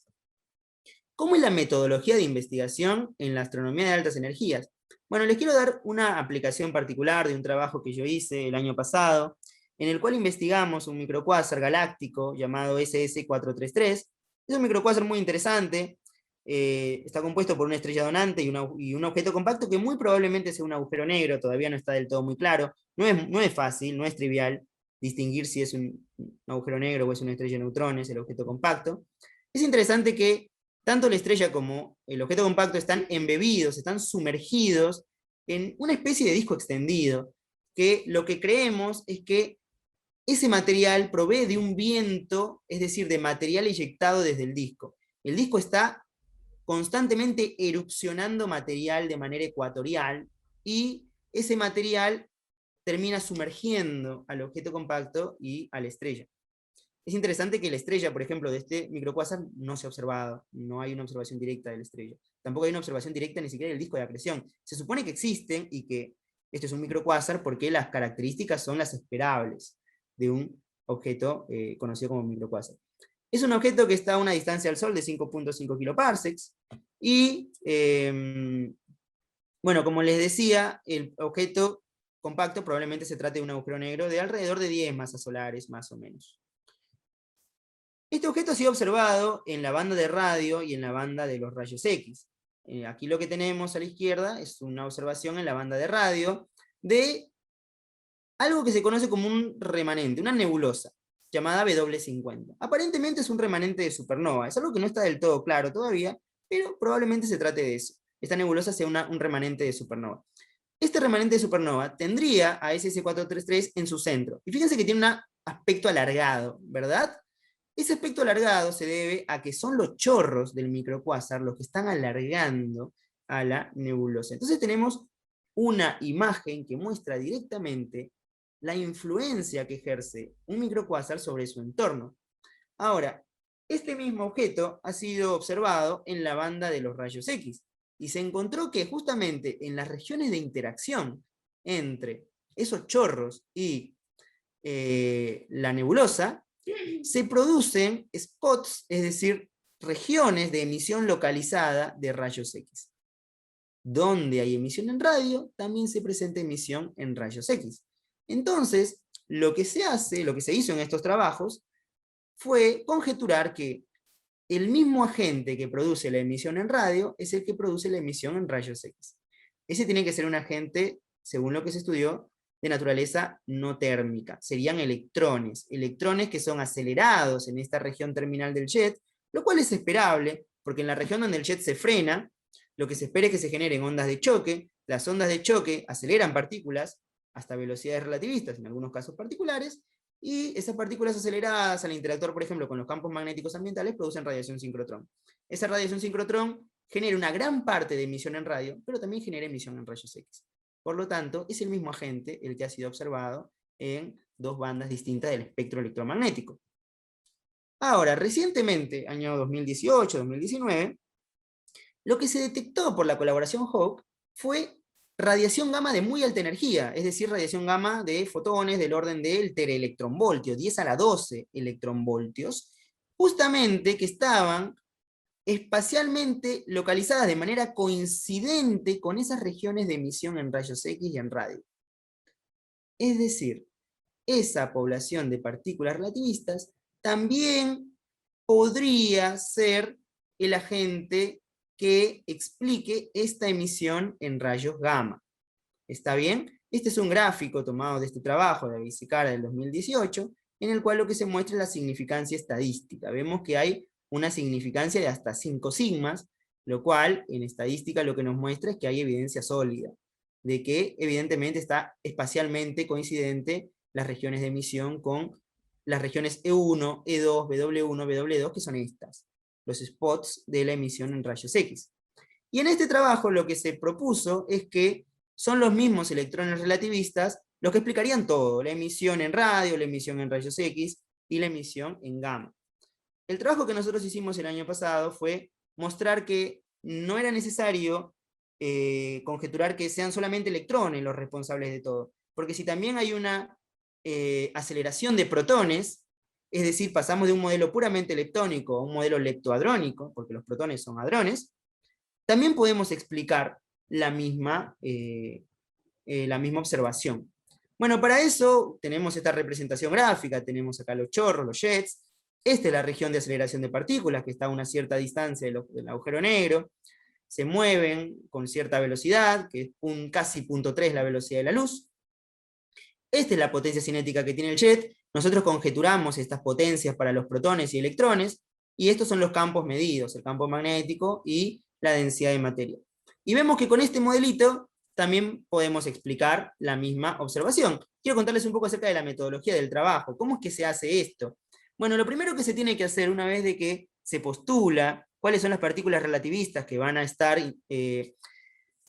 ¿Cómo es la metodología de investigación en la astronomía de altas energías? Bueno, les quiero dar una aplicación particular de un trabajo que yo hice el año pasado, en el cual investigamos un microcuásar galáctico llamado SS433. Es un microcuásar muy interesante, está compuesto por una estrella donante y un objeto compacto que muy probablemente sea un agujero negro, todavía no está del todo muy claro, no es fácil, no es trivial distinguir si es un agujero negro o es una estrella de neutrones, el objeto compacto. Es interesante que tanto la estrella como el objeto compacto están embebidos, están sumergidos en una especie de disco extendido, que lo que creemos es que ese material provee de un viento, es decir, de material eyectado desde el disco. El disco está constantemente erupcionando material de manera ecuatorial y ese material termina sumergiendo al objeto compacto y a la estrella. Es interesante que la estrella, por ejemplo, de este microcuásar no se ha observado, no hay una observación directa de la estrella. Tampoco hay una observación directa ni siquiera del disco de acreción. Se supone que existen y que este es un microcuásar porque las características son las esperables de un objeto conocido como microcuásar. Es un objeto que está a una distancia al Sol de 5.5 kiloparsecs y, bueno, como les decía, el objeto compacto probablemente se trate de un agujero negro de alrededor de 10 masas solares, más o menos. Este objeto ha sido observado en la banda de radio y en la banda de los rayos X. Aquí lo que tenemos a la izquierda es una observación en la banda de radio de algo que se conoce como un remanente, una nebulosa, llamada W50. Aparentemente es un remanente de supernova, es algo que no está del todo claro todavía, pero probablemente se trate de eso. Esta nebulosa sea un remanente de supernova. Este remanente de supernova tendría a SS433 en su centro. Y fíjense que tiene un aspecto alargado, ¿verdad? Ese aspecto alargado se debe a que son los chorros del microcuásar los que están alargando a la nebulosa. Entonces tenemos una imagen que muestra directamente la influencia que ejerce un microcuásar sobre su entorno. Ahora, este mismo objeto ha sido observado en la banda de los rayos X, y se encontró que justamente en las regiones de interacción entre esos chorros y la nebulosa, se producen spots, es decir, regiones de emisión localizada de rayos X. Donde hay emisión en radio, también se presenta emisión en rayos X. Entonces, lo que se hizo en estos trabajos, fue conjeturar que el mismo agente que produce la emisión en radio es el que produce la emisión en rayos X. Ese tiene que ser un agente, según lo que se estudió, de naturaleza no térmica. Serían electrones que son acelerados en esta región terminal del jet, lo cual es esperable, porque en la región donde el jet se frena, lo que se espera es que se generen ondas de choque. Las ondas de choque aceleran partículas hasta velocidades relativistas, en algunos casos particulares, y esas partículas aceleradas, al interactuar, por ejemplo, con los campos magnéticos ambientales, producen radiación sincrotrón. Esa radiación sincrotrón genera una gran parte de emisión en radio, pero también genera emisión en rayos X. Por lo tanto, es el mismo agente el que ha sido observado en dos bandas distintas del espectro electromagnético. Ahora, recientemente, año 2018-2019, lo que se detectó por la colaboración Hawke fue radiación gamma de muy alta energía, es decir, radiación gamma de fotones del orden del teraelectronvoltio, 10 a la 12 electronvoltios, justamente que estaban espacialmente localizadas de manera coincidente con esas regiones de emisión en rayos X y en radio. Es decir, esa población de partículas relativistas también podría ser el agente que explique esta emisión en rayos gamma. ¿Está bien? Este es un gráfico tomado de este trabajo de Avicii-Cara del 2018, en el cual lo que se muestra es la significancia estadística. Vemos que hay una significancia de hasta 5 sigmas, lo cual en estadística lo que nos muestra es que hay evidencia sólida, de que evidentemente está espacialmente coincidente las regiones de emisión con las regiones E1, E2, BW1, BW2, que son estas, los spots de la emisión en rayos X. Y en este trabajo lo que se propuso es que son los mismos electrones relativistas los que explicarían todo, la emisión en radio, la emisión en rayos X y la emisión en gamma. El trabajo que nosotros hicimos el año pasado fue mostrar que no era necesario conjeturar que sean solamente electrones los responsables de todo, porque si también hay una aceleración de protones, es decir, pasamos de un modelo puramente electrónico a un modelo leptohadrónico, porque los protones son hadrones, también podemos explicar la misma observación. Bueno, para eso tenemos esta representación gráfica, tenemos acá los chorros, los jets, esta es la región de aceleración de partículas, que está a una cierta distancia del agujero negro, se mueven con cierta velocidad, que es casi 0.3 la velocidad de la luz. Esta es la potencia cinética que tiene el jet, nosotros conjeturamos estas potencias para los protones y electrones, y estos son los campos medidos, el campo magnético y la densidad de materia. Y vemos que con este modelito también podemos explicar la misma observación. Quiero contarles un poco acerca de la metodología del trabajo. ¿Cómo es que se hace esto? Bueno, lo primero que se tiene que hacer una vez de que se postula cuáles son las partículas relativistas que van a estar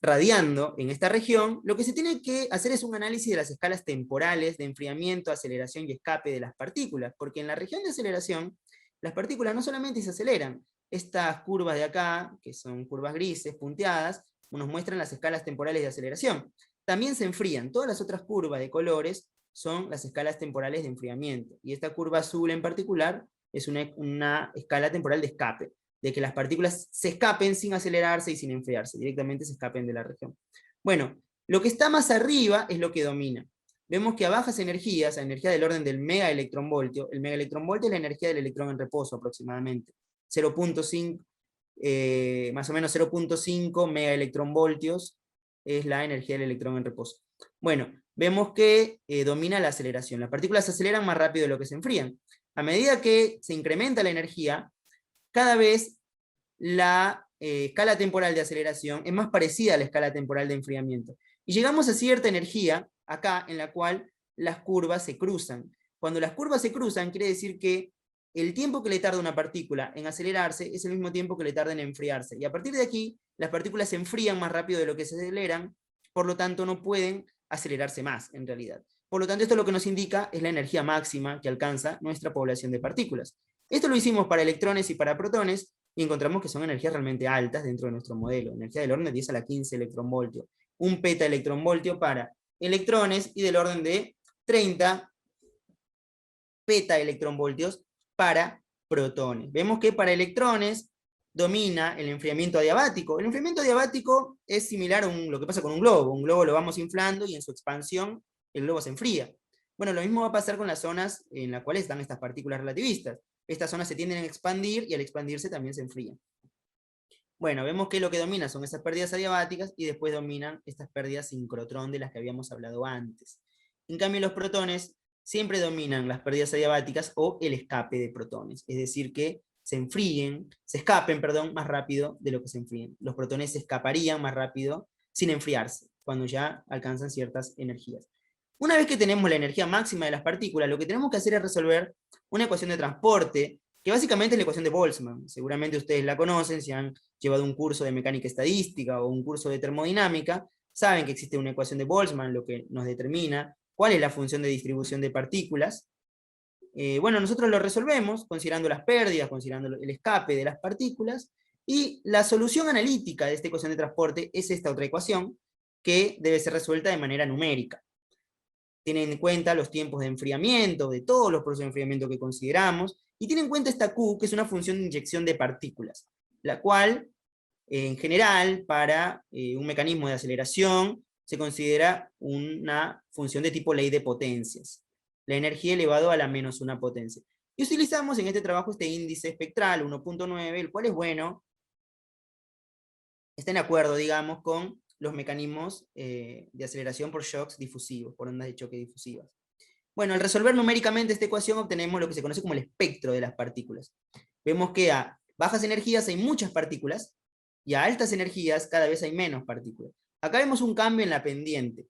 radiando en esta región, lo que se tiene que hacer es un análisis de las escalas temporales de enfriamiento, aceleración y escape de las partículas, porque en la región de aceleración, las partículas no solamente se aceleran, estas curvas de acá, que son curvas grises, punteadas, nos muestran las escalas temporales de aceleración. También se enfrían, todas las otras curvas de colores son las escalas temporales de enfriamiento, y esta curva azul en particular es una escala temporal de escape, de que las partículas se escapen sin acelerarse y sin enfriarse, directamente se escapen de la región. Bueno, lo que está más arriba es lo que domina. Vemos que a bajas energías, a energía del orden del megaelectronvoltio, el megaelectronvoltio es la energía del electrón en reposo aproximadamente, 0.5, más o menos 0.5 megaelectronvoltios es la energía del electrón en reposo. Bueno, vemos que domina la aceleración. Las partículas se aceleran más rápido de lo que se enfrían. A medida que se incrementa la energía, cada vez la escala temporal de aceleración es más parecida a la escala temporal de enfriamiento. Y llegamos a cierta energía, acá, en la cual las curvas se cruzan. Cuando las curvas se cruzan, quiere decir que el tiempo que le tarda una partícula en acelerarse es el mismo tiempo que le tarda en enfriarse. Y a partir de aquí, las partículas se enfrían más rápido de lo que se aceleran, por lo tanto no pueden acelerarse más, en realidad. Por lo tanto, esto lo que nos indica es la energía máxima que alcanza nuestra población de partículas. Esto lo hicimos para electrones y para protones, y encontramos que son energías realmente altas dentro de nuestro modelo. Energía del orden de 10 a la 15 electronvoltios. Un petaelectronvoltio para electrones y del orden de 30 petaelectronvoltios para protones. Vemos que para electrones domina el enfriamiento adiabático. El enfriamiento adiabático es similar a lo que pasa con un globo. Un globo lo vamos inflando y en su expansión el globo se enfría. Bueno, lo mismo va a pasar con las zonas en las cuales están estas partículas relativistas. Estas zonas se tienden a expandir y al expandirse también se enfrían. Bueno, vemos que lo que domina son esas pérdidas adiabáticas y después dominan estas pérdidas sincrotrón de las que habíamos hablado antes. En cambio, los protones siempre dominan las pérdidas adiabáticas o el escape de protones, es decir, que se escapen, más rápido de lo que se enfríen. Los protones se escaparían más rápido sin enfriarse, cuando ya alcanzan ciertas energías. Una vez que tenemos la energía máxima de las partículas, lo que tenemos que hacer es resolver una ecuación de transporte, que básicamente es la ecuación de Boltzmann. Seguramente ustedes la conocen, si han llevado un curso de mecánica estadística o un curso de termodinámica, saben que existe una ecuación de Boltzmann, lo que nos determina cuál es la función de distribución de partículas. Bueno, nosotros lo resolvemos considerando las pérdidas, considerando el escape de las partículas, y la solución analítica de esta ecuación de transporte es esta otra ecuación, que debe ser resuelta de manera numérica. Tienen en cuenta los tiempos de enfriamiento, de todos los procesos de enfriamiento que consideramos, y tienen en cuenta esta Q, que es una función de inyección de partículas, la cual, en general, para un mecanismo de aceleración, se considera una función de tipo ley de potencias. La energía elevado a la menos una potencia. Y utilizamos en este trabajo este índice espectral 1.9, el cual es bueno, está en acuerdo, digamos, con los mecanismos de aceleración por shocks difusivos, por ondas de choque difusivas. Bueno, al resolver numéricamente esta ecuación obtenemos lo que se conoce como el espectro de las partículas. Vemos que a bajas energías hay muchas partículas y a altas energías cada vez hay menos partículas. Acá vemos un cambio en la pendiente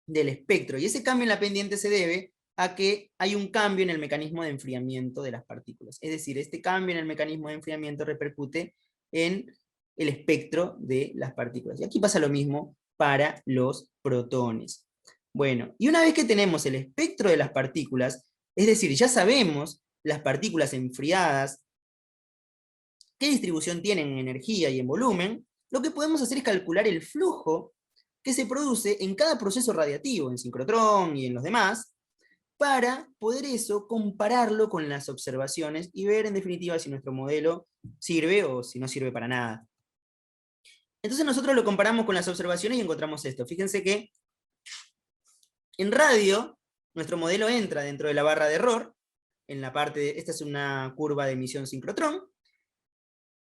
del espectro, y ese cambio en la pendiente se debe a que hay un cambio en el mecanismo de enfriamiento de las partículas. Es decir, este cambio en el mecanismo de enfriamiento repercute en el espectro de las partículas. Y aquí pasa lo mismo para los protones. Bueno, y una vez que tenemos el espectro de las partículas, es decir, ya sabemos las partículas enfriadas, qué distribución tienen en energía y en volumen, lo que podemos hacer es calcular el flujo que se produce en cada proceso radiativo, en sincrotrón y en los demás, para poder eso compararlo con las observaciones y ver en definitiva si nuestro modelo sirve o si no sirve para nada. Entonces nosotros lo comparamos con las observaciones y encontramos esto. Fíjense que en radio, nuestro modelo entra dentro de la barra de error, en la parte, esta es una curva de emisión sincrotrón.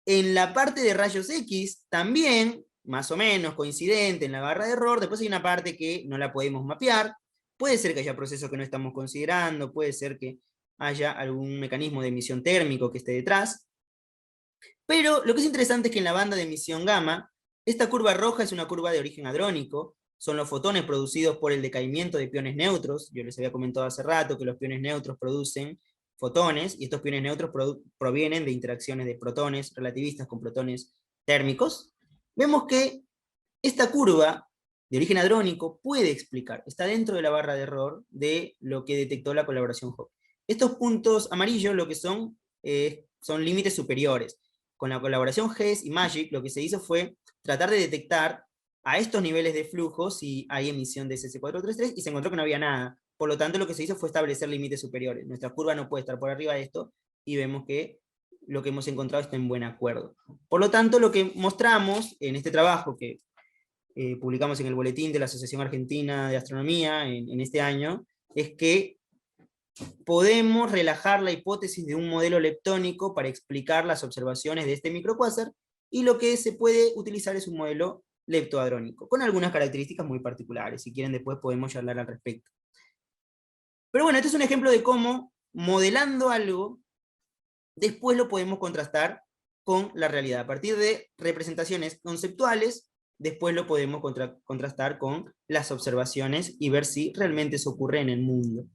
En la parte de rayos X, también, más o menos coincidente en la barra de error, después hay una parte que no la podemos mapear, puede ser que haya procesos que no estamos considerando, puede ser que haya algún mecanismo de emisión térmico que esté detrás, pero lo que es interesante es que en la banda de emisión gamma, esta curva roja es una curva de origen hadrónico, son los fotones producidos por el decaimiento de piones neutros. Yo les había comentado hace rato que los piones neutros producen fotones, y estos piones neutros provienen de interacciones de protones relativistas con protones térmicos. Vemos que esta curva de origen hadrónico puede explicar, está dentro de la barra de error de lo que detectó la colaboración Hawking. Estos puntos amarillos lo que son límites superiores. Con la colaboración GES y MAGIC lo que se hizo fue tratar de detectar a estos niveles de flujo si hay emisión de SS433 y se encontró que no había nada. Por lo tanto, lo que se hizo fue establecer límites superiores. Nuestra curva no puede estar por arriba de esto y vemos que lo que hemos encontrado está en buen acuerdo. Por lo tanto, lo que mostramos en este trabajo que publicamos en el boletín de la Asociación Argentina de Astronomía en este año, es que podemos relajar la hipótesis de un modelo leptónico para explicar las observaciones de este microcuásar, y lo que se puede utilizar es un modelo leptoadrónico, con algunas características muy particulares. Si quieren después podemos charlar al respecto. Pero bueno, este es un ejemplo de cómo, modelando algo, después lo podemos contrastar con la realidad. A partir de representaciones conceptuales, después lo podemos contrastar con las observaciones y ver si realmente eso ocurre en el mundo.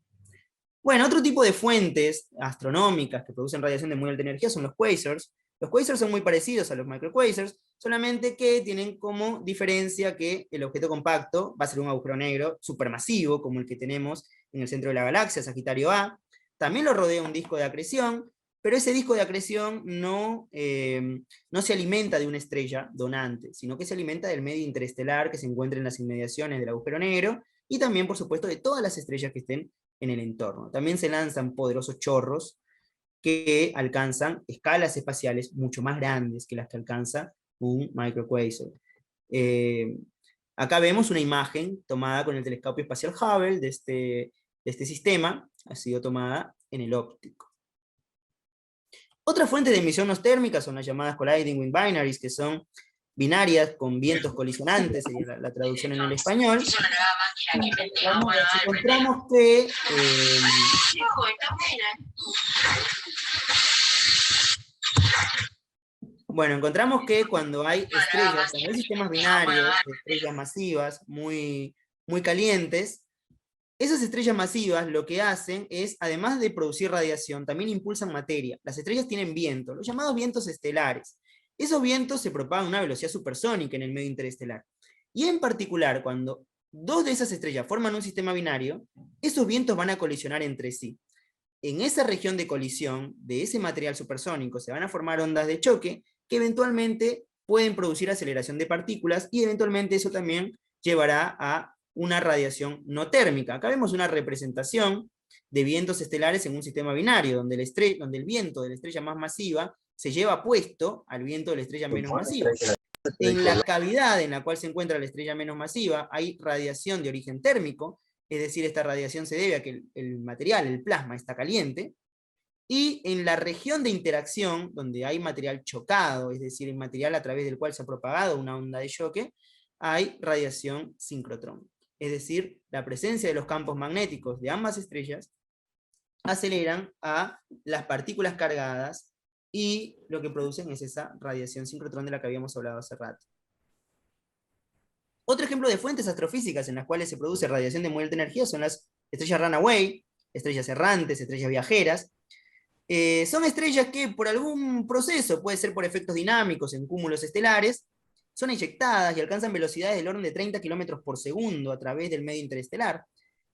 Bueno, otro tipo de fuentes astronómicas que producen radiación de muy alta energía son los quasars. Los quasars son muy parecidos a los microquasars, solamente que tienen como diferencia que el objeto compacto va a ser un agujero negro supermasivo, como el que tenemos en el centro de la galaxia, Sagitario A. También lo rodea un disco de acreción, pero ese disco de acreción no se alimenta de una estrella donante, sino que se alimenta del medio interestelar que se encuentra en las inmediaciones del agujero negro, y también, por supuesto, de todas las estrellas que estén en el entorno. También se lanzan poderosos chorros que alcanzan escalas espaciales mucho más grandes que las que alcanza un microquasar. Acá vemos una imagen tomada con el telescopio espacial Hubble de este sistema, ha sido tomada en el óptico. Otras fuentes de emisión no térmica son las llamadas colliding wind binaries, que son binarias con vientos colisionantes, sería la traducción en el español. Encontramos que encontramos que cuando hay estrellas, cuando hay sistemas binarios, estrellas masivas muy, muy calientes, esas estrellas masivas lo que hacen es, además de producir radiación, también impulsan materia. Las estrellas tienen vientos, los llamados vientos estelares. Esos vientos se propagan a una velocidad supersónica en el medio interestelar. Y en particular, cuando dos de esas estrellas forman un sistema binario, esos vientos van a colisionar entre sí. En esa región de colisión de ese material supersónico se van a formar ondas de choque que eventualmente pueden producir aceleración de partículas, y eventualmente eso también llevará a una radiación no térmica. Acá vemos una representación de vientos estelares en un sistema binario, donde el viento de la estrella más masiva se lleva puesto al viento de la estrella menos masiva. En la cavidad en la cual se encuentra la estrella menos masiva hay radiación de origen térmico, es decir, esta radiación se debe a que el material, el plasma, está caliente. Y en la región de interacción, donde hay material chocado, es decir, el material a través del cual se ha propagado una onda de choque, hay radiación sincrotrón. Es decir, la presencia de los campos magnéticos de ambas estrellas aceleran a las partículas cargadas, y lo que producen es esa radiación sincrotrón de la que habíamos hablado hace rato. Otro ejemplo de fuentes astrofísicas en las cuales se produce radiación de muy alta energía son las estrellas runaway, estrellas errantes, estrellas viajeras. Son estrellas que por algún proceso, puede ser por efectos dinámicos en cúmulos estelares, son eyectadas y alcanzan velocidades del orden de 30 km por segundo a través del medio interestelar.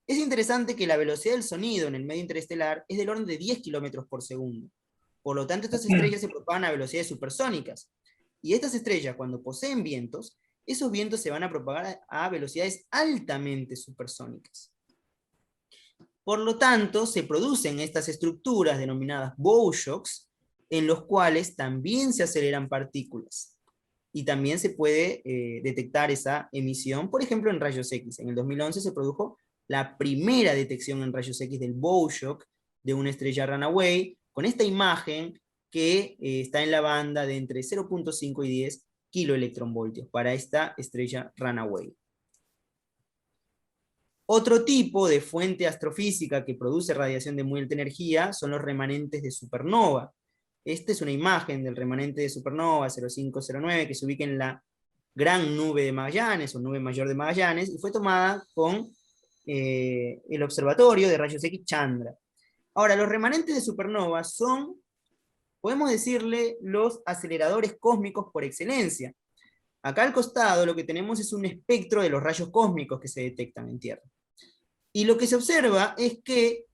Es interesante que la velocidad del sonido en el medio interestelar es del orden de 10 km por segundo. Por lo tanto, estas estrellas se propagan a velocidades supersónicas. Y estas estrellas, cuando poseen vientos, esos vientos se van a propagar a velocidades altamente supersónicas. Por lo tanto, se producen estas estructuras denominadas bow shocks, en los cuales también se aceleran partículas. Y también se puede detectar esa emisión, por ejemplo, en rayos X. En el 2011 se produjo la primera detección en rayos X del bow shock de una estrella runaway, con esta imagen que está en la banda de entre 0.5 y 10 kiloelectronvoltios para esta estrella runaway. Otro tipo de fuente astrofísica que produce radiación de muy alta energía son los remanentes de supernova. Esta es una imagen del remanente de supernova 0509 que se ubica en la gran nube de Magallanes, o nube mayor de Magallanes, y fue tomada con el observatorio de rayos X Chandra. Ahora, los remanentes de supernova son, podemos decirle, los aceleradores cósmicos por excelencia. Acá al costado lo que tenemos es un espectro de los rayos cósmicos que se detectan en Tierra. Y lo que se observa es que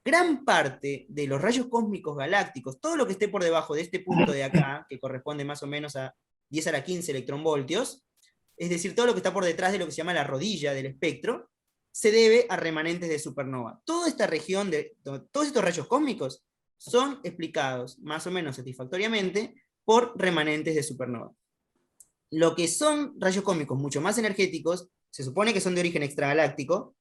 gran parte de los rayos cósmicos galácticos, todo lo que esté por debajo de este punto de acá, que corresponde más o menos a 10 a la 15 electronvoltios, es decir, todo lo que está por detrás de lo que se llama la rodilla del espectro, se debe a remanentes de supernova. Toda esta región, todos estos rayos cósmicos, son explicados más o menos satisfactoriamente por remanentes de supernova. Lo que son rayos cósmicos mucho más energéticos, se supone que son de origen extragaláctico,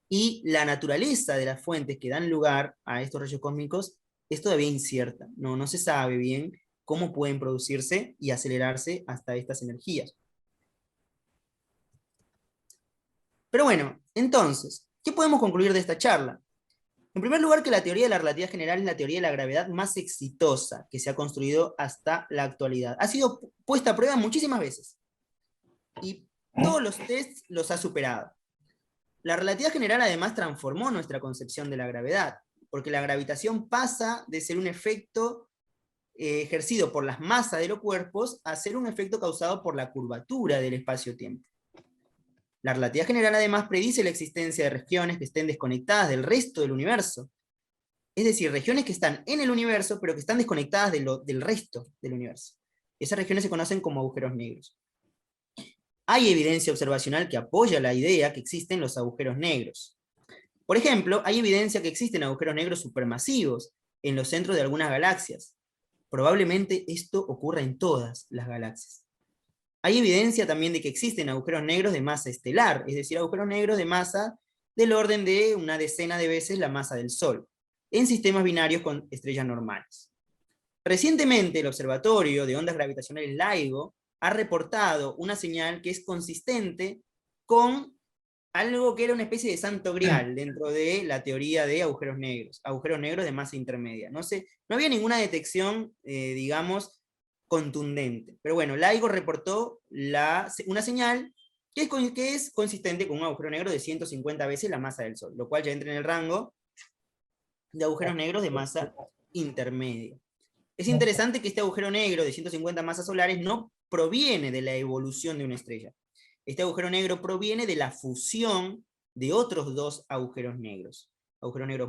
y la naturaleza de las fuentes que dan lugar a estos rayos cósmicos es todavía incierta. No se sabe bien cómo pueden producirse y acelerarse hasta estas energías. Pero bueno, entonces, ¿qué podemos concluir de esta charla? En primer lugar, que la teoría de la relatividad general es la teoría de la gravedad más exitosa que se ha construido hasta la actualidad. Ha sido puesta a prueba muchísimas veces. Y todos los tests los ha superado. La relatividad general además transformó nuestra concepción de la gravedad, porque la gravitación pasa de ser un efecto ejercido por las masas de los cuerpos a ser un efecto causado por la curvatura del espacio-tiempo. La relatividad general además predice la existencia de regiones que estén desconectadas del resto del universo. Es decir, regiones que están en el universo, pero que están desconectadas del resto del universo. Esas regiones se conocen como agujeros negros. Hay evidencia observacional que apoya la idea que existen los agujeros negros. Por ejemplo, hay evidencia que existen agujeros negros supermasivos en los centros de algunas galaxias. Probablemente esto ocurra en todas las galaxias. Hay evidencia también de que existen agujeros negros de masa estelar, es decir, agujeros negros de masa del orden de una decena de veces la masa del Sol, en sistemas binarios con estrellas normales. Recientemente, el Observatorio de Ondas Gravitacionales LIGO ha reportado una señal que es consistente con algo que era una especie de santo grial dentro de la teoría de agujeros negros de masa intermedia. No había ninguna detección, digamos, contundente. Pero bueno, LIGO reportó una señal que es consistente con un agujero negro de 150 veces la masa del Sol, lo cual ya entra en el rango de agujeros negros de masa intermedia. Es interesante que este agujero negro de 150 masas solares no proviene de la evolución de una estrella. Este agujero negro proviene de la fusión de otros dos agujeros negros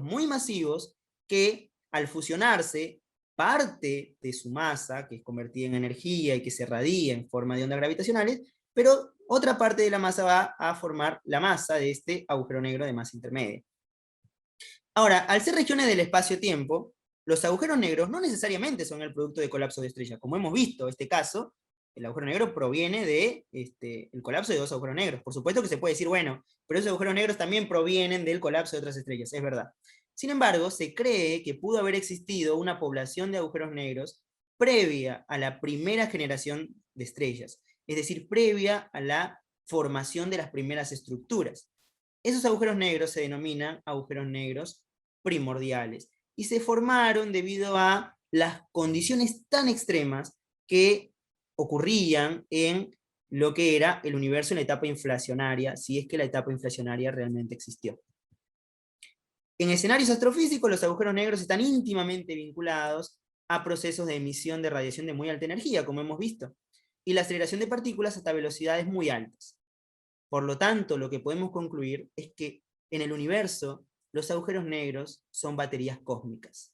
muy masivos que al fusionarse, parte de su masa, que es convertida en energía y que se radia en forma de ondas gravitacionales, pero otra parte de la masa va a formar la masa de este agujero negro de masa intermedia. Ahora, al ser regiones del espacio-tiempo, los agujeros negros no necesariamente son el producto de colapso de estrellas. Como hemos visto, este caso, el agujero negro proviene de el colapso de dos agujeros negros. Por supuesto que se puede decir, bueno, pero esos agujeros negros también provienen del colapso de otras estrellas, es verdad. Sin embargo, se cree que pudo haber existido una población de agujeros negros previa a la primera generación de estrellas, es decir, previa a la formación de las primeras estructuras. Esos agujeros negros se denominan agujeros negros primordiales y se formaron debido a las condiciones tan extremas que ocurrían en lo que era el universo en la etapa inflacionaria, si es que la etapa inflacionaria realmente existió. En escenarios astrofísicos, los agujeros negros están íntimamente vinculados a procesos de emisión de radiación de muy alta energía, como hemos visto, y la aceleración de partículas hasta velocidades muy altas. Por lo tanto, lo que podemos concluir es que en el universo los agujeros negros son baterías cósmicas.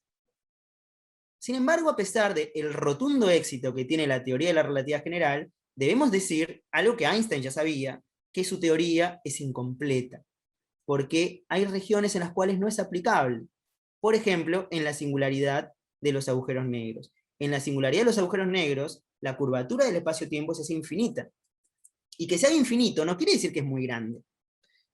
Sin embargo, a pesar del rotundo éxito que tiene la teoría de la relatividad general, debemos decir algo que Einstein ya sabía, que su teoría es incompleta, porque hay regiones en las cuales no es aplicable. Por ejemplo, en la singularidad de los agujeros negros. En la singularidad de los agujeros negros, la curvatura del espacio-tiempo es infinita. Y que sea infinito no quiere decir que es muy grande.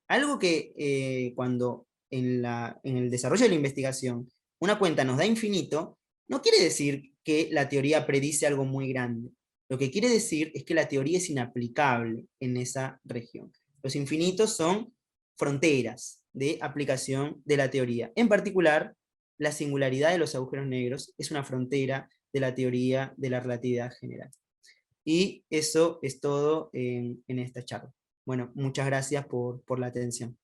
Algo que cuando en el desarrollo de la investigación una cuenta nos da infinito, no quiere decir que la teoría predice algo muy grande. Lo que quiere decir es que la teoría es inaplicable en esa región. Los infinitos son fronteras de aplicación de la teoría. En particular, la singularidad de los agujeros negros es una frontera de la teoría de la relatividad general. Y eso es todo en esta charla. Bueno, muchas gracias por la atención.